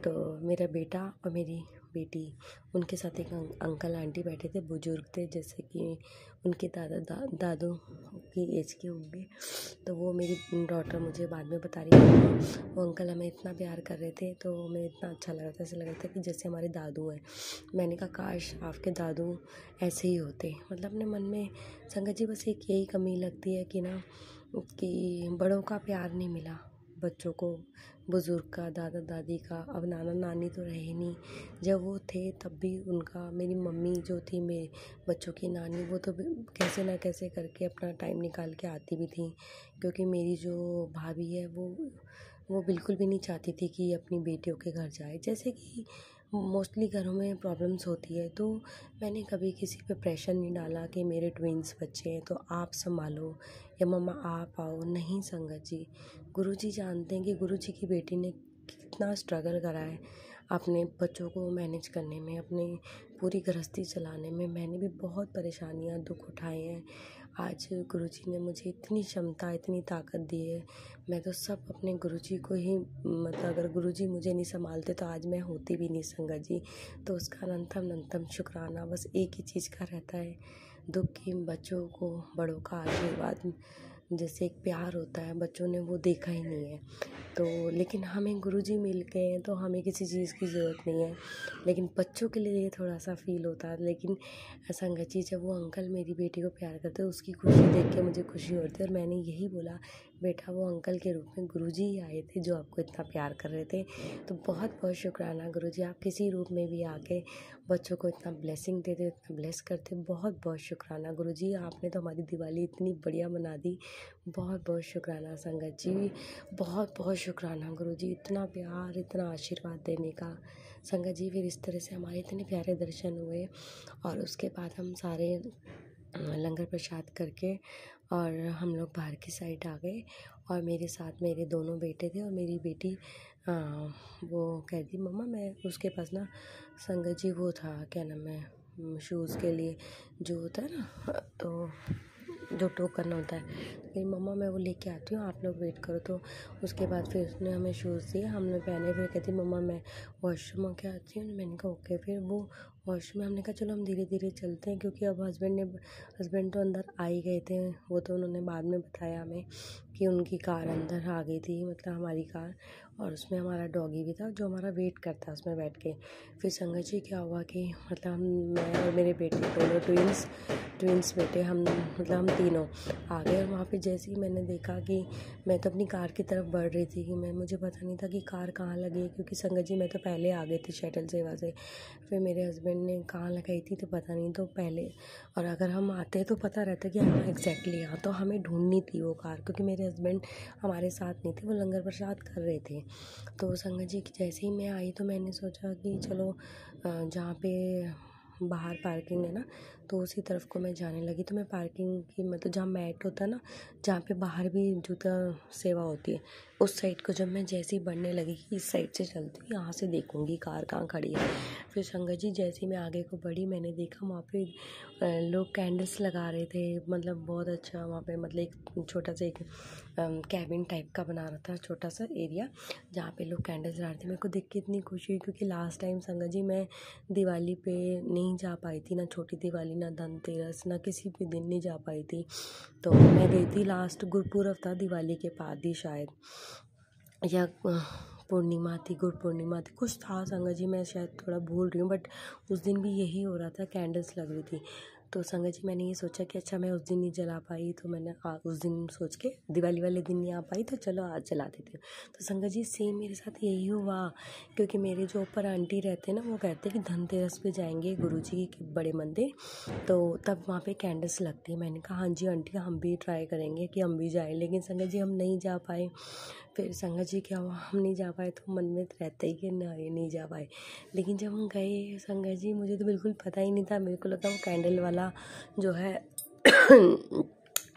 तो मेरा बेटा और मेरी बेटी, उनके साथ एक अंकल आंटी बैठे थे, बुजुर्ग थे, जैसे कि उनके दादू की एज के होंगे। तो वो मेरी डॉटर मुझे बाद में बता रही थी, वो अंकल हमें इतना प्यार कर रहे थे, तो हमें इतना अच्छा लग रहा था, ऐसा लग रहा था कि जैसे हमारे दादू हैं। मैंने कहा काश आपके दादू ऐसे ही होते। मतलब अपने मन में संगत जी बस एक यही कमी लगती है कि ना, कि बड़ों का प्यार नहीं मिला बच्चों को, बुज़ुर्ग का, दादा दादी का। अब नाना नानी तो रहे नहीं, जब वो थे तब भी उनका, मेरी मम्मी जो थी मेरे बच्चों की नानी, वो तो कैसे ना कैसे करके अपना टाइम निकाल के आती भी थी, क्योंकि मेरी जो भाभी है वो बिल्कुल भी नहीं चाहती थी कि अपनी बेटियों के घर जाए। जैसे कि मोस्टली घरों में प्रॉब्लम्स होती है, तो मैंने कभी किसी पे प्रेशर नहीं डाला कि मेरे ट्विंस बच्चे हैं तो आप संभालो या मम्मा आप आओ। नहीं संगत जी, गुरुजी जानते हैं कि गुरुजी की बेटी ने कितना स्ट्रगल करा है अपने बच्चों को मैनेज करने में, अपनी पूरी गृहस्थी चलाने में मैंने भी बहुत परेशानियाँ, दुख उठाए हैं। आज गुरुजी ने मुझे इतनी क्षमता, इतनी ताकत दी है। मैं तो सब अपने गुरुजी को ही, मतलब अगर गुरुजी मुझे नहीं संभालते तो आज मैं होती भी नहीं संगत जी। तो उसका अनंतम शुक्राना बस एक ही चीज़ का रहता है, दुखी बच्चों को बड़ों का आशीर्वाद, जैसे एक प्यार होता है, बच्चों ने वो देखा ही नहीं है। तो लेकिन हमें गुरुजी मिल गए हैं तो हमें किसी चीज़ की ज़रूरत नहीं है, लेकिन बच्चों के लिए ये थोड़ा सा फील होता है। लेकिन संगत जी, जब वो अंकल मेरी बेटी को प्यार करते हैं, उसकी खुशी देख के मुझे खुशी होती है। और मैंने यही बोला, बेटा वो अंकल के रूप में गुरुजी ही आए थे जो आपको इतना प्यार कर रहे थे। तो बहुत बहुत शुक्राना गुरुजी, आप किसी रूप में भी आके बच्चों को इतना ब्लेसिंग देते, इतना ब्लेस करते। बहुत बहुत शुक्राना गुरुजी, आपने तो हमारी दिवाली इतनी बढ़िया बना दी। बहुत बहुत शुक्राना संगत जी, बहुत बहुत शुक्राना गुरुजी, इतना प्यार, इतना आशीर्वाद देने का। संगत जी, फिर इस तरह से हमारे इतने प्यारे दर्शन हुए और उसके बाद हम सारे लंगर प्रसाद करके और हम लोग बाहर की साइड आ गए। और मेरे साथ मेरे दोनों बेटे थे और मेरी बेटी वो कह दी, मम्मा मैं उसके पास ना संगत जी वो था, क्या नाम है, शूज़ के लिए जो होता है ना, तो जो टोकन होता है, कि मम्मा मैं वो लेके आती हूँ, आप लोग वेट करो। तो उसके बाद फिर उसने हमें शूज़ दिए, हमने पहने। फिर कहती मम्मा मैं वॉशरूम होके आती हूँ। मैंने कहा ओके। फिर वो वॉशरूम में हमने कहा चलो हम धीरे धीरे चलते हैं, क्योंकि अब हस्बैंड तो अंदर आ ही गए थे। वो तो उन्होंने बाद में बताया हमें कि उनकी कार अंदर आ गई थी, मतलब हमारी कार, और उसमें हमारा डॉगी भी था जो हमारा वेट करता उसमें बैठ के। फिर संगत जी क्या हुआ कि मतलब मैं और मेरे बेटे, दोनों ट्विंस बेटे, हम मतलब हम तीनों आ गए। और वहाँ पे जैसे ही मैंने देखा कि मैं तो अपनी कार की तरफ बढ़ रही थी, कि मुझे पता नहीं था कि कार कहाँ लगी, क्योंकि संगत जी मैं तो पहले आ गई थी शटल सेवा से। फिर मेरे हस्बैंड ने कहाँ लगाई थी तो पता नहीं, तो पहले, और अगर हम आते तो पता रहता कि हाँ एग्जैक्टली यहाँ, तो हमें ढूंढनी थी वो कार, क्योंकि मेरे हस्बैंड हमारे साथ नहीं थे, वो लंगर प्रसाद कर रहे थे। तो संगत जी जैसे ही मैं आई तो मैंने सोचा कि चलो जहाँ पे बाहर पार्किंग है ना, तो उसी तरफ को मैं जाने लगी। तो मैं पार्किंग की, मतलब जहाँ मैट होता है ना, जहाँ पे बाहर भी जूता सेवा होती है, उस साइड को जब मैं जैसे ही बढ़ने लगी कि इस साइड से चलती हूँ, यहाँ से देखूँगी कार कहाँ खड़ी है। फिर संगत जी जैसे ही मैं आगे को बढ़ी, मैंने देखा वहाँ पे लोग कैंडल्स लगा रहे थे, मतलब बहुत अच्छा वहाँ पे, मतलब एक छोटा सा एक कैबिन टाइप का बना रहा था, छोटा सा एरिया जहाँ पे लोग कैंडल्स जला रहे थे। मेरे को देख के इतनी खुशी हुई, क्योंकि लास्ट टाइम संगत जी मैं दिवाली पे नहीं जा पाई थी, ना छोटी दिवाली, ना धनतेरस, ना किसी भी दिन नहीं जा पाई थी। तो मैं गई थी लास्ट गुरपुरब था दिवाली के बाद ही शायद, या पूर्णिमा थी, गुरु पूर्णिमा थी, कुछ था संगत जी, मैं शायद थोड़ा भूल रही हूँ, बट उस दिन भी यही हो रहा था, कैंडल्स लग रही थी। तो संगत जी मैंने ये सोचा कि अच्छा मैं उस दिन नहीं जला पाई, तो मैंने उस दिन सोच के दिवाली वाले दिन नहीं आ पाई, तो चलो आज जला देती हूँ। तो संगत जी सेम मेरे साथ यही हुआ, क्योंकि मेरे जो ऊपर आंटी रहते हैं ना, वो कहते हैं कि धनतेरस पे जाएंगे गुरुजी के बड़े मंदिर, तो तब वहाँ पे कैंडल्स लगती है। मैंने कहा हाँ जी आंटी, हम भी ट्राई करेंगे कि हम भी जाएँ, लेकिन संगत जी हम नहीं जा पाए। फिर संगत जी क्या हुआ, हम नहीं जा पाए तो मन में रहता ही कि नहीं जा पाए। लेकिन जब हम गए संगत जी, मुझे तो बिल्कुल पता ही नहीं था, मेरे को लगा वो कैंडल वाला जो है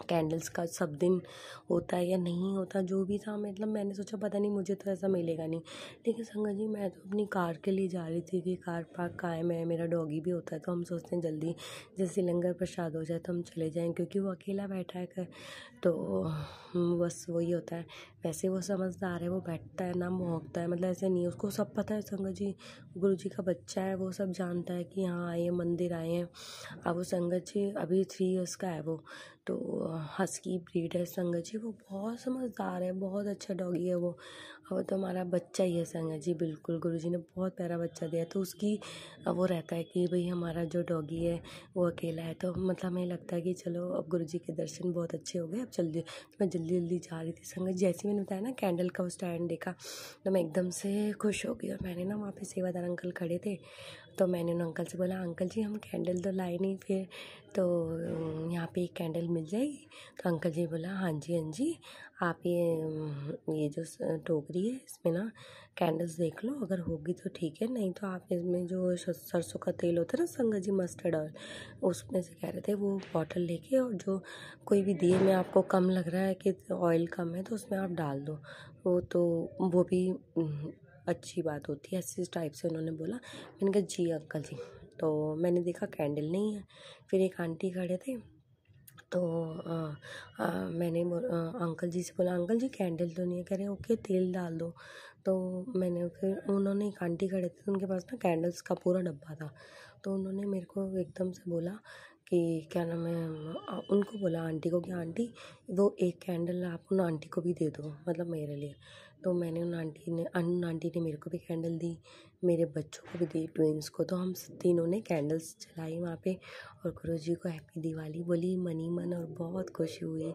कैंडल्स का सब दिन होता है या नहीं होता, जो भी था, मतलब मैंने सोचा पता नहीं मुझे तो ऐसा मिलेगा नहीं। लेकिन संगत जी मैं तो अपनी कार के लिए जा रही थी कि कार पार्क कायम है, मेरा डॉगी भी होता है, तो हम सोचते हैं जल्दी जैसे लंगर प्रसाद हो जाए तो हम चले जाएं, क्योंकि वो अकेला बैठा है तो बस वही होता है। वैसे वो समझदार है, वो बैठता है ना भौंकता है, मतलब ऐसे नहीं, उसको सब पता है संगत जी, गुरु जी का बच्चा है, वो सब जानता है कि हाँ आए मंदिर आए हैं। अब वो संगत जी अभी 3 ईयर्स का है वो, तो हस्की ब्रीड है संगत जी, वो बहुत समझदार है, बहुत अच्छा डॉगी है वो तो हमारा बच्चा ही है संगत जी, बिल्कुल गुरुजी ने बहुत प्यारा बच्चा दिया। तो उसकी वो रहता है कि भाई हमारा जो डॉगी है वो अकेला है, तो मतलब हमें लगता है कि चलो अब गुरुजी के दर्शन बहुत अच्छे हो गए, अब जल्दी, तो मैं जल्दी जल्दी जा रही थी संगत। जैसे मैंने बताया ना कैंडल का स्टैंड देखा, तो मैं एकदम से खुश हो गई। और मैंने ना वहाँ पे सेवादार अंकल खड़े थे, तो मैंने उन अंकल से बोला अंकल जी हम कैंडल तो लाए नहीं, फिर तो यहाँ पे एक कैंडल मिल जाएगी? तो अंकल जी बोला हाँ जी आप ये जो टोकरी है इसमें ना कैंडल्स देख लो, अगर होगी तो ठीक है, नहीं तो आप इसमें जो सरसों का तेल होता है ना संगत जी, मस्टर्ड ऑयल, उसमें से कह रहे थे वो बॉटल लेके, और जो कोई भी दिए में आपको कम लग रहा है कि ऑयल कम है तो उसमें आप डाल दो, वो तो वो भी अच्छी बात होती है, ऐसे टाइप से उन्होंने बोला। मैंने कहा जी अंकल जी। तो मैंने देखा कैंडल नहीं है। फिर एक आंटी खड़े थे, तो मैंने अंकल जी से बोला, अंकल जी कैंडल तो नहीं है। कह रहे ओके तेल डाल दो। तो मैंने फिर उन्होंने, एक आंटी खड़े थे, उनके पास ना कैंडल्स का पूरा डब्बा था। तो उन्होंने मेरे को एकदम से बोला कि क्या नाम है, उनको बोला आंटी को कि आंटी वो एक कैंडल आप उन आंटी को भी दे दो, मतलब मेरे लिए। तो मैंने उन आंटी ने मेरे को भी कैंडल दी, मेरे बच्चों को भी दी, ट्विंस को। तो हम तीनों ने कैंडल्स जलाई वहाँ पे और गुरुजी को हैप्पी दिवाली बोली मनी मन, और बहुत खुशी हुई।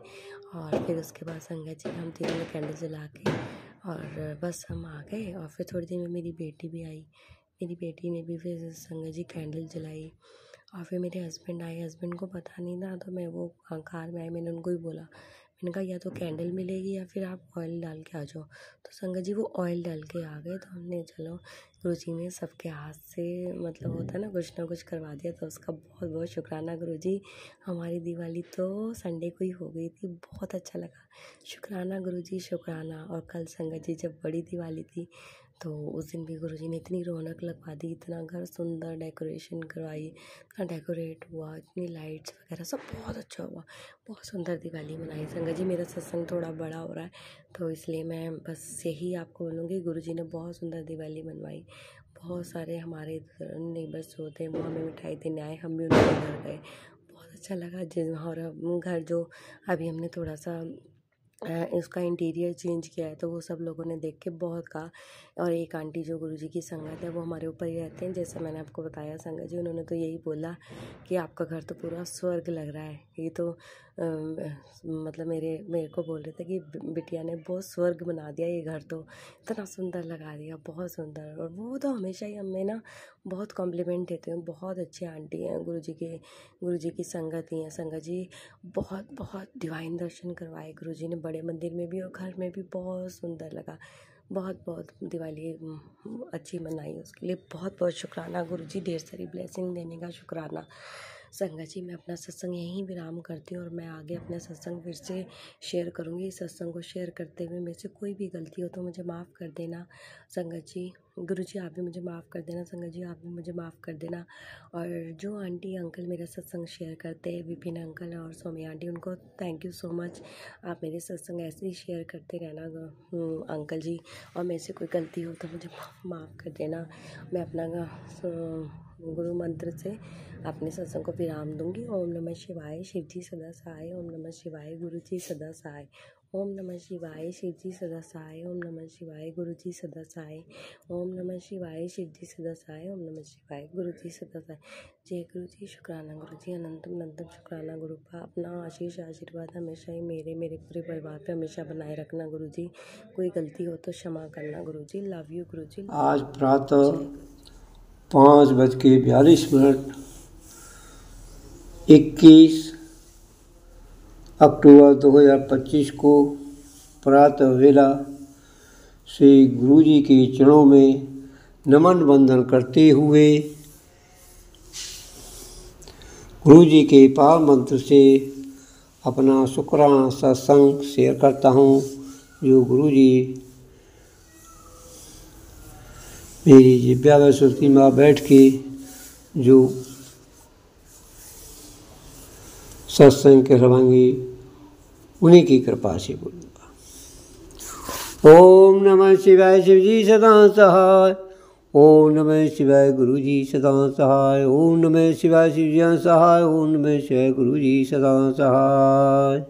और फिर उसके बाद संगत जी हम तीनों ने कैंडल जला के और बस हम आ गए। और फिर थोड़ी देर में मेरी बेटी भी आई, मेरी बेटी ने भी फिर संगत जी कैंडल जलाई। और फिर मेरे हस्बैंड आए, हस्बैंड को पता नहीं था, तो मैं वो कार में आई, मैंने उनको ही बोला, मैंने कहा या तो कैंडल मिलेगी या फिर आप ऑयल डाल के आ जाओ। तो संगत जी वो ऑयल डाल के आ गए। तो हमने चलो गुरुजी ने सबके हाथ से, मतलब होता है ना कुछ करवा दिया, तो उसका बहुत बहुत शुक्राना गुरुजी। हमारी दिवाली तो संडे को ही हो गई थी, बहुत अच्छा लगा। शुक्राना गुरुजी, शुक्राना। और कल संगत जी जब बड़ी दिवाली थी तो उस दिन भी गुरुजी ने इतनी रौनक लगवा दी, इतना घर सुंदर डेकोरेशन करवाई, इतना डेकोरेट हुआ, इतनी लाइट्स वगैरह सब बहुत अच्छा हुआ, बहुत सुंदर दिवाली मनाई। संगत जी मेरा सत्संग थोड़ा बड़ा हो रहा है, तो इसलिए मैं बस यही आपको बोलूँगी, गुरुजी ने बहुत सुंदर दिवाली मनवाई। बहुत सारे हमारे नेबर्स जो होते हैं वो हमें मिठाई देने आए, हम भी उनके घर गए, बहुत अच्छा लगा। और घर जो अभी हमने थोड़ा सा उसका इंटीरियर चेंज किया है, तो वो सब लोगों ने देख के बहुत कहा। और एक आंटी जो गुरुजी की संगत है वो हमारे ऊपर ही रहते हैं, जैसे मैंने आपको बताया संगत जी, उन्होंने तो यही बोला कि आपका घर तो पूरा स्वर्ग लग रहा है। ये तो मतलब मेरे को बोल रहे थे कि बिटिया ने बहुत स्वर्ग बना दिया ये घर, तो इतना सुंदर लगा दिया, बहुत सुंदर। और वो तो हमेशा ही हमें ना बहुत कॉम्प्लीमेंट देते हैं, बहुत अच्छी आंटी हैं, गुरुजी की संगत ही हैं। संगत जी बहुत बहुत डिवाइन दर्शन करवाए गुरुजी ने, बड़े मंदिर में भी और घर में भी, बहुत सुंदर लगा। बहुत बहुत दिवाली अच्छी मनाई, उसके लिए बहुत बहुत शुक्राना गुरुजी, ढेर सारी ब्लेसिंग देने का शुक्राना। संगत जी मैं अपना सत्संग यहीं विराम करती हूँ और मैं आगे अपना सत्संग फिर से शेयर करूँगी। इस सत्संग को शेयर करते हुए मेरे से कोई भी गलती हो तो मुझे माफ़ कर देना संगत जी। गुरुजी आप भी मुझे माफ़ कर देना, संगत जी आप भी मुझे माफ़ कर देना। और जो आंटी अंकल मेरा सत्संग शेयर करते हैं, विपिन अंकल और सोमी आंटी, उनको थैंक यू सो मच। आप मेरे सत्संग ऐसे ही शेयर करते रहना अंकल जी। और मेरे से कोई गलती हो तो मुझे माफ़ कर देना। मैं अपना गुरु मंत्र से अपने सत्संग को विराम दूंगी। ओम नमः शिवाय, शिव जी सदा सहाय। ओम नमः शिवाय, गुरु जी सदा सहाय। ओम नमः शिवाय, शिव जी सदा सहाय। ओम नमः शिवाय, गुरु जी सदा सहाय। ओम नमः शिवाय, शिव जी सदा सहाय। ओम नमः शिवाय, गुरु जी सदा सहाय। जय गुरु जी, शुक्राना गुरु जी, अनंतम अनंतम शुक्राना गुरु का। अपना आशीष आशीर्वाद हमेशा ही मेरे पूरे परिवार पे हमेशा बनाए रखना गुरु जी। कोई गलती हो तो क्षमा करना गुरु जी। लव यू गुरु जी। आज प्रातः 5:42 21 अक्टूबर 2025 को प्रातः वेला श्री गुरु जी के चरणों में नमन वंदन करते हुए गुरु जी के पावन मंत्र से अपना शुक्राना सत्संग शेयर करता हूँ, जो गुरु जी मेरी जिब्या व सुरती में बैठ के जो सत्संग करवाएंगे, उन्हीं की कृपा से बोलूँगा। ओम नमः शिवाय, शिव जी सदा सहाय। ओम नमः शिवाय, गुरु जी सदा सहाय। ओम नमः शिवाय, शिव जी सहाय। ओम नमः शिवाय, गुरु जी सदा सहाय।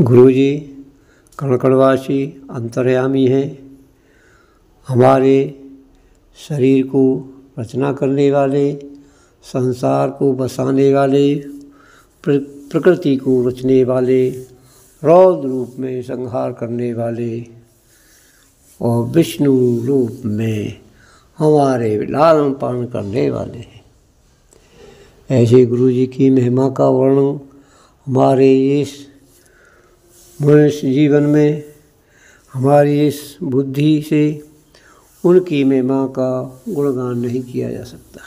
गुरु जी कणकणवासी अंतर्यामी हैं, हमारे शरीर को रचना करने वाले, संसार को बसाने वाले, प्रकृति को रचने वाले, रौद्र रूप में संहार करने वाले और विष्णु रूप में हमारे लालन पालन करने वाले हैं। ऐसे गुरु जी की महिमा का वर्णन हमारे इस मनुष्य जीवन में, हमारी इस बुद्धि से उनकी महिमा का गुणगान नहीं किया जा सकता।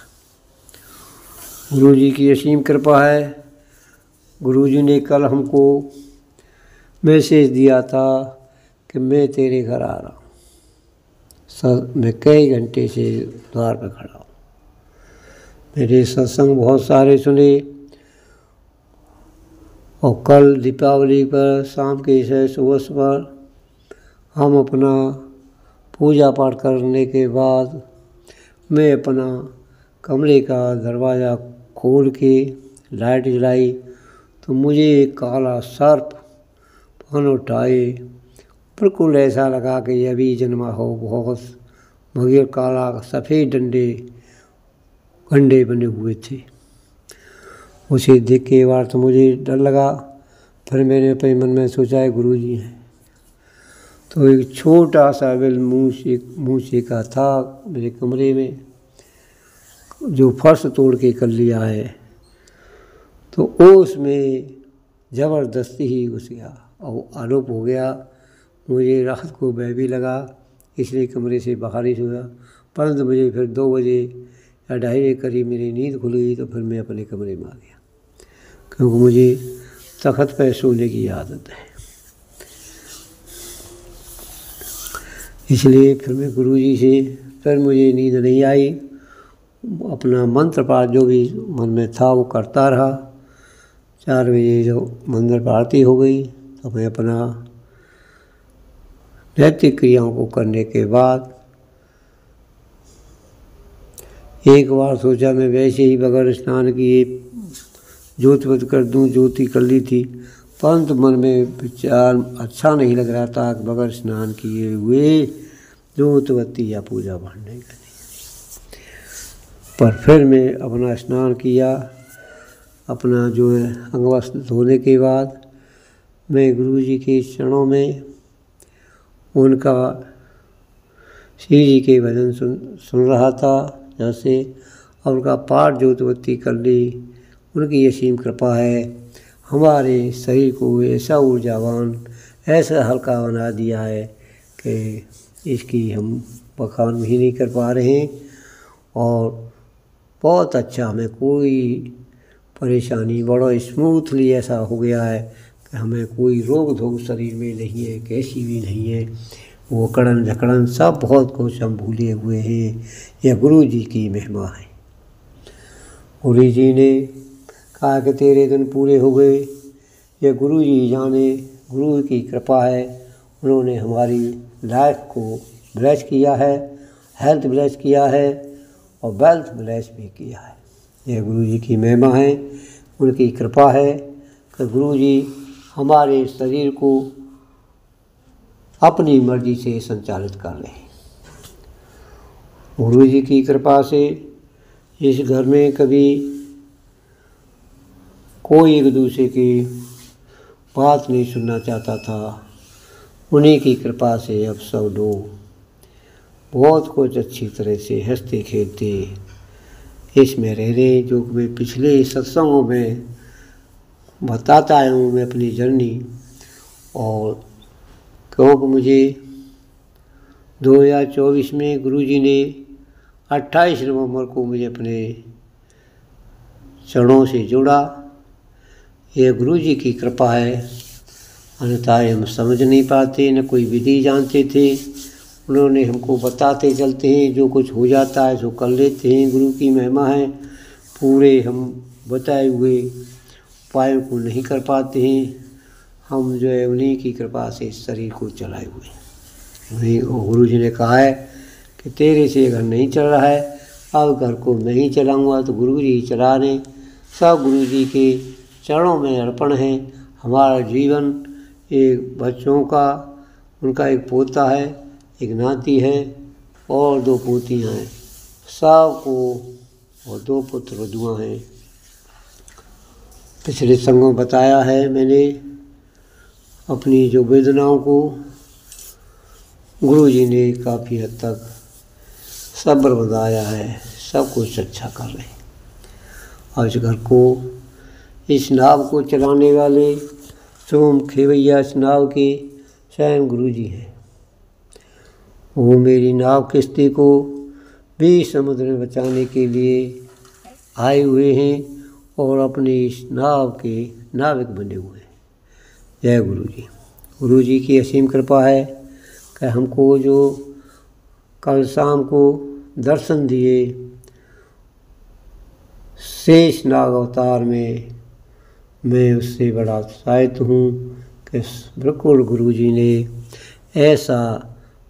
गुरु जी की असीम कृपा है, गुरुजी ने कल हमको मैसेज दिया था कि मैं तेरे घर आ रहा हूँ। सर मैं कई घंटे से द्वार पर खड़ा हूँ। मेरे सत्संग बहुत सारे सुने और कल दीपावली पर शाम के सुबह पर हम अपना पूजा पाठ करने के बाद मैं अपना कमरे का दरवाज़ा खोल के लाइट जलाई तो मुझे एक काला सर्प पन उठाए, बिल्कुल ऐसा लगा कि अभी जन्मा हो। बहुत मगर काला सफ़ेद गंडे बने हुए थे। उसे देख के बार तो मुझे डर लगा। फिर मैंने अपने मन में सोचा है गुरुजी हैं। तो एक छोटा सा बेल मूसे का था मेरे कमरे में, जो फर्श तोड़ के कर लिया है। तो उसमें ज़बरदस्ती ही घुस गया और आरोप हो गया। मुझे रात को भय भी लगा, इसलिए कमरे से बाहर ही सोया। परंतु मुझे फिर 2 बजे या 2:30 बजे करीब मेरी नींद खुल गई तो फिर मैं अपने कमरे में आ गया, क्योंकि मुझे तख्त पर सोने की आदत है। इसलिए फिर मैं गुरुजी से फिर मुझे नींद नहीं आई। अपना मंत्र पाठ जो भी मन में था वो करता रहा। 4 बजे जो मंत्र आरती हो गई तो मैं अपना नैतिक क्रियाओं को करने के बाद एक बार सोचा मैं वैसे ही बगैर स्नान किए ज्योतिवत कर दूं, ज्योति कर ली थी। परंतु मन में विचार अच्छा नहीं लग रहा था कि बगैर स्नान किए हुए ज्योतिवती या पूजा पाठ नहीं करनी। पर फिर मैं अपना स्नान किया। अपना जो है अंग वस्त्र धोने के बाद मैं गुरुजी के चरणों में उनका श्री जी के भजन सुन रहा था जैसे, और उनका पाठ ज्योतिवती कर ली। उनकी असीम कृपा है, हमारे शरीर को ऐसा ऊर्जावान, ऐसा हल्का बना दिया है कि इसकी हम बखान भी नहीं कर पा रहे हैं। और बहुत अच्छा, हमें कोई परेशानी, बड़ा स्मूथली ऐसा हो गया है कि हमें कोई रोग धोग शरीर में नहीं है, कैसी भी नहीं है। वो कड़न झकड़न सब बहुत कुछ हम भूले हुए हैं। यह गुरु जी की महिमा है। गुरु जी ने कहा कि तेरे दिन पूरे हो गए। यह गुरु जी जाने, गुरु की कृपा है। उन्होंने हमारी लाइफ को ब्लेस किया है, हेल्थ ब्लेस किया है और वेल्थ ब्लेस भी किया है। यह गुरु जी की महिमा है, उनकी कृपा है कि गुरु जी हमारे शरीर को अपनी मर्जी से संचालित कर रहे हैं। गुरु जी की कृपा से इस घर में कभी कोई एक दूसरे की बात नहीं सुनना चाहता था। उन्हीं की कृपा से अब सब लोग बहुत कुछ अच्छी तरह से हंसते खेलते इसमें रह रहे। जो मैं पिछले सत्संगों में बताता आया हूँ मैं अपनी जर्नी, और क्योंकि मुझे 2024 में गुरुजी ने 28 नवंबर को मुझे अपने चरणों से जोड़ा। यह गुरुजी की कृपा है, अन्यथा हम समझ नहीं पाते, न कोई विधि जानते थे। उन्होंने हमको बताते चलते हैं, जो कुछ हो जाता है सो कर लेते हैं। गुरु की महिमा है, पूरे हम बताए हुए उपायों को नहीं कर पाते हैं। हम जो है उन्हीं की कृपा से इस शरीर को चलाए हुए। गुरु जी ने कहा है कि तेरे से घर नहीं चल रहा है, अब घर को मैं ही चलाऊँगा। तो गुरु जी चला रहे। सब गुरु जी के चरणों में अर्पण है। हमारा जीवन एक बच्चों का, उनका एक पोता है, एक नाती है और 2 पोतियाँ हैं सबको, और 2 पुत्र वधुआं हैं। पिछले संगों बताया है मैंने अपनी जो वेदनाओं को गुरु जी ने काफ़ी हद तक सब्र बताया है, सब कुछ अच्छा कर रहे हैं। और इस घर को, इस नाव को चलाने वाले सोम खेवैया इस नाव के स्वयं गुरु जी हैं। वो मेरी नाव किश्ती को भी समुद्र में बचाने के लिए आए हुए हैं और अपनी इस नाव के नाविक बने हुए हैं। जय गुरु जी। गुरु जी की असीम कृपा है कि हमको जो कल शाम को दर्शन दिए शेष नाग अवतार में, मैं उससे बड़ा उत्साहित हूँ कि बिल्कुल गुरु जी ने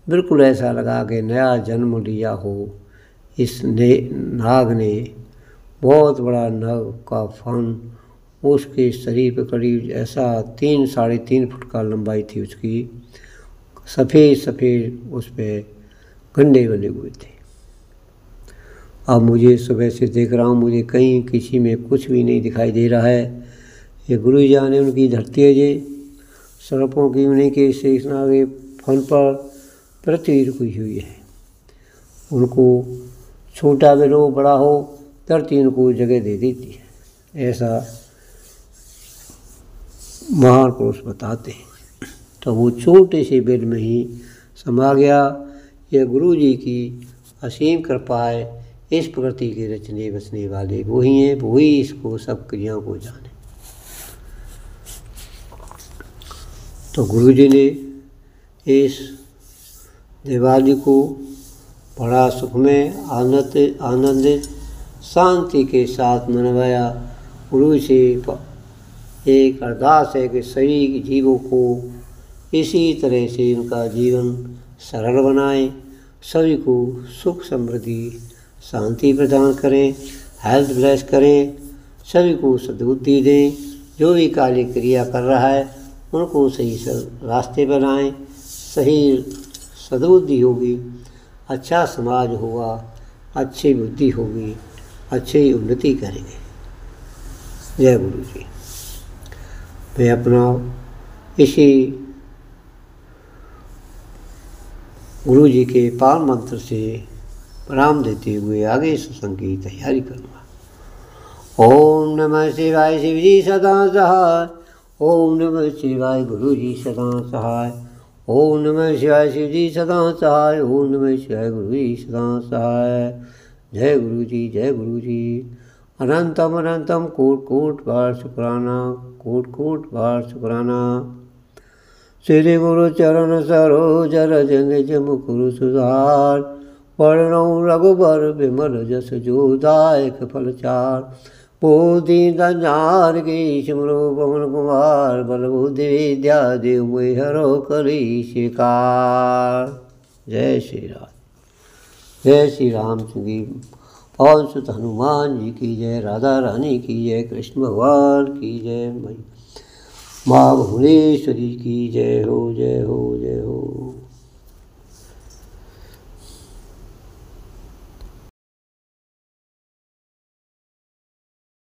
बिल्कुल ऐसा लगा कि नया जन्म लिया हो। इस नाग ने बहुत बड़ा नाग का फन, उसके शरीर पर करीब ऐसा 3 साढ़े 3 फुट का लंबाई थी उसकी, सफ़ेद सफ़ेद उस पर गंडे बने हुए थे। अब मुझे सुबह से देख रहा हूँ, मुझे कहीं किसी में कुछ भी नहीं दिखाई दे रहा है। ये गुरु जी ने उनकी धरती है जी सर्पों की, उन्हीं के शेषनाग के फन पर पृथ्वी रुकी हुई है। उनको छोटा भी हो बड़ा हो, धरती उनको जगह दे देती है, ऐसा महान पुरुष बताते हैं। तो वो छोटे से बेल में ही समा गया। यह गुरु जी की असीम कृपा है। इस प्रकृति के रचने बसने वाले वही हैं, वही इसको सब क्रियाओं को जाने। तो गुरु जी ने इस दिवाली को बड़ा सुखमय आनंदित शांति के साथ मनवाया। गुरु से एक अरदास है कि सभी जीवों को इसी तरह से उनका जीवन सरल बनाएं, सभी को सुख समृद्धि शांति प्रदान करें, हेल्थ ब्लेस करें, सभी को सद्बुद्धि दें। जो भी कार्य क्रिया कर रहा है उनको सही रास्ते पर लाएं, सही सद्बुद्धि होगी, अच्छा समाज होगा, अच्छी बुद्धि होगी, अच्छी उन्नति करेंगे। जय गुरु जी। मैं अपना इसी गुरु जी के पार मंत्र से प्रणाम देते हुए आगे सत्संग की तैयारी करूँगा। ओम नमः शिवाय, शिव जी सदा सहाय। ओम नमः शिवाय, गुरु जी सदा सहाय। ओम नमः शिवाय, शिव जी सदा सहाय। ओम नमः शिवाय, गुरु जी सदा सहाय। जय गुरु जी, जय गुरु जी। अनंतम अनंतम कोट कोट बार शुक्राना, कोट कोट बार शुक्राना। श्री गुरु चरण सरोज रज निज मुकुर सुधार। वर्णौ रघुबर विमल जस जो दायक फलचार। बोधि दंजार के सिमरो पवन कुमार। बल बुद्धि विद्या देव मोहि हरो करी शिकार। जय श्री राम, जय श्री रामचंद्र जी। पवन सुत हनुमान जी की जय, राधा रानी की जय, कृष्ण भगवान की जय, माँ भुवनेश्वरी की जय हो, जय हो, जय हो।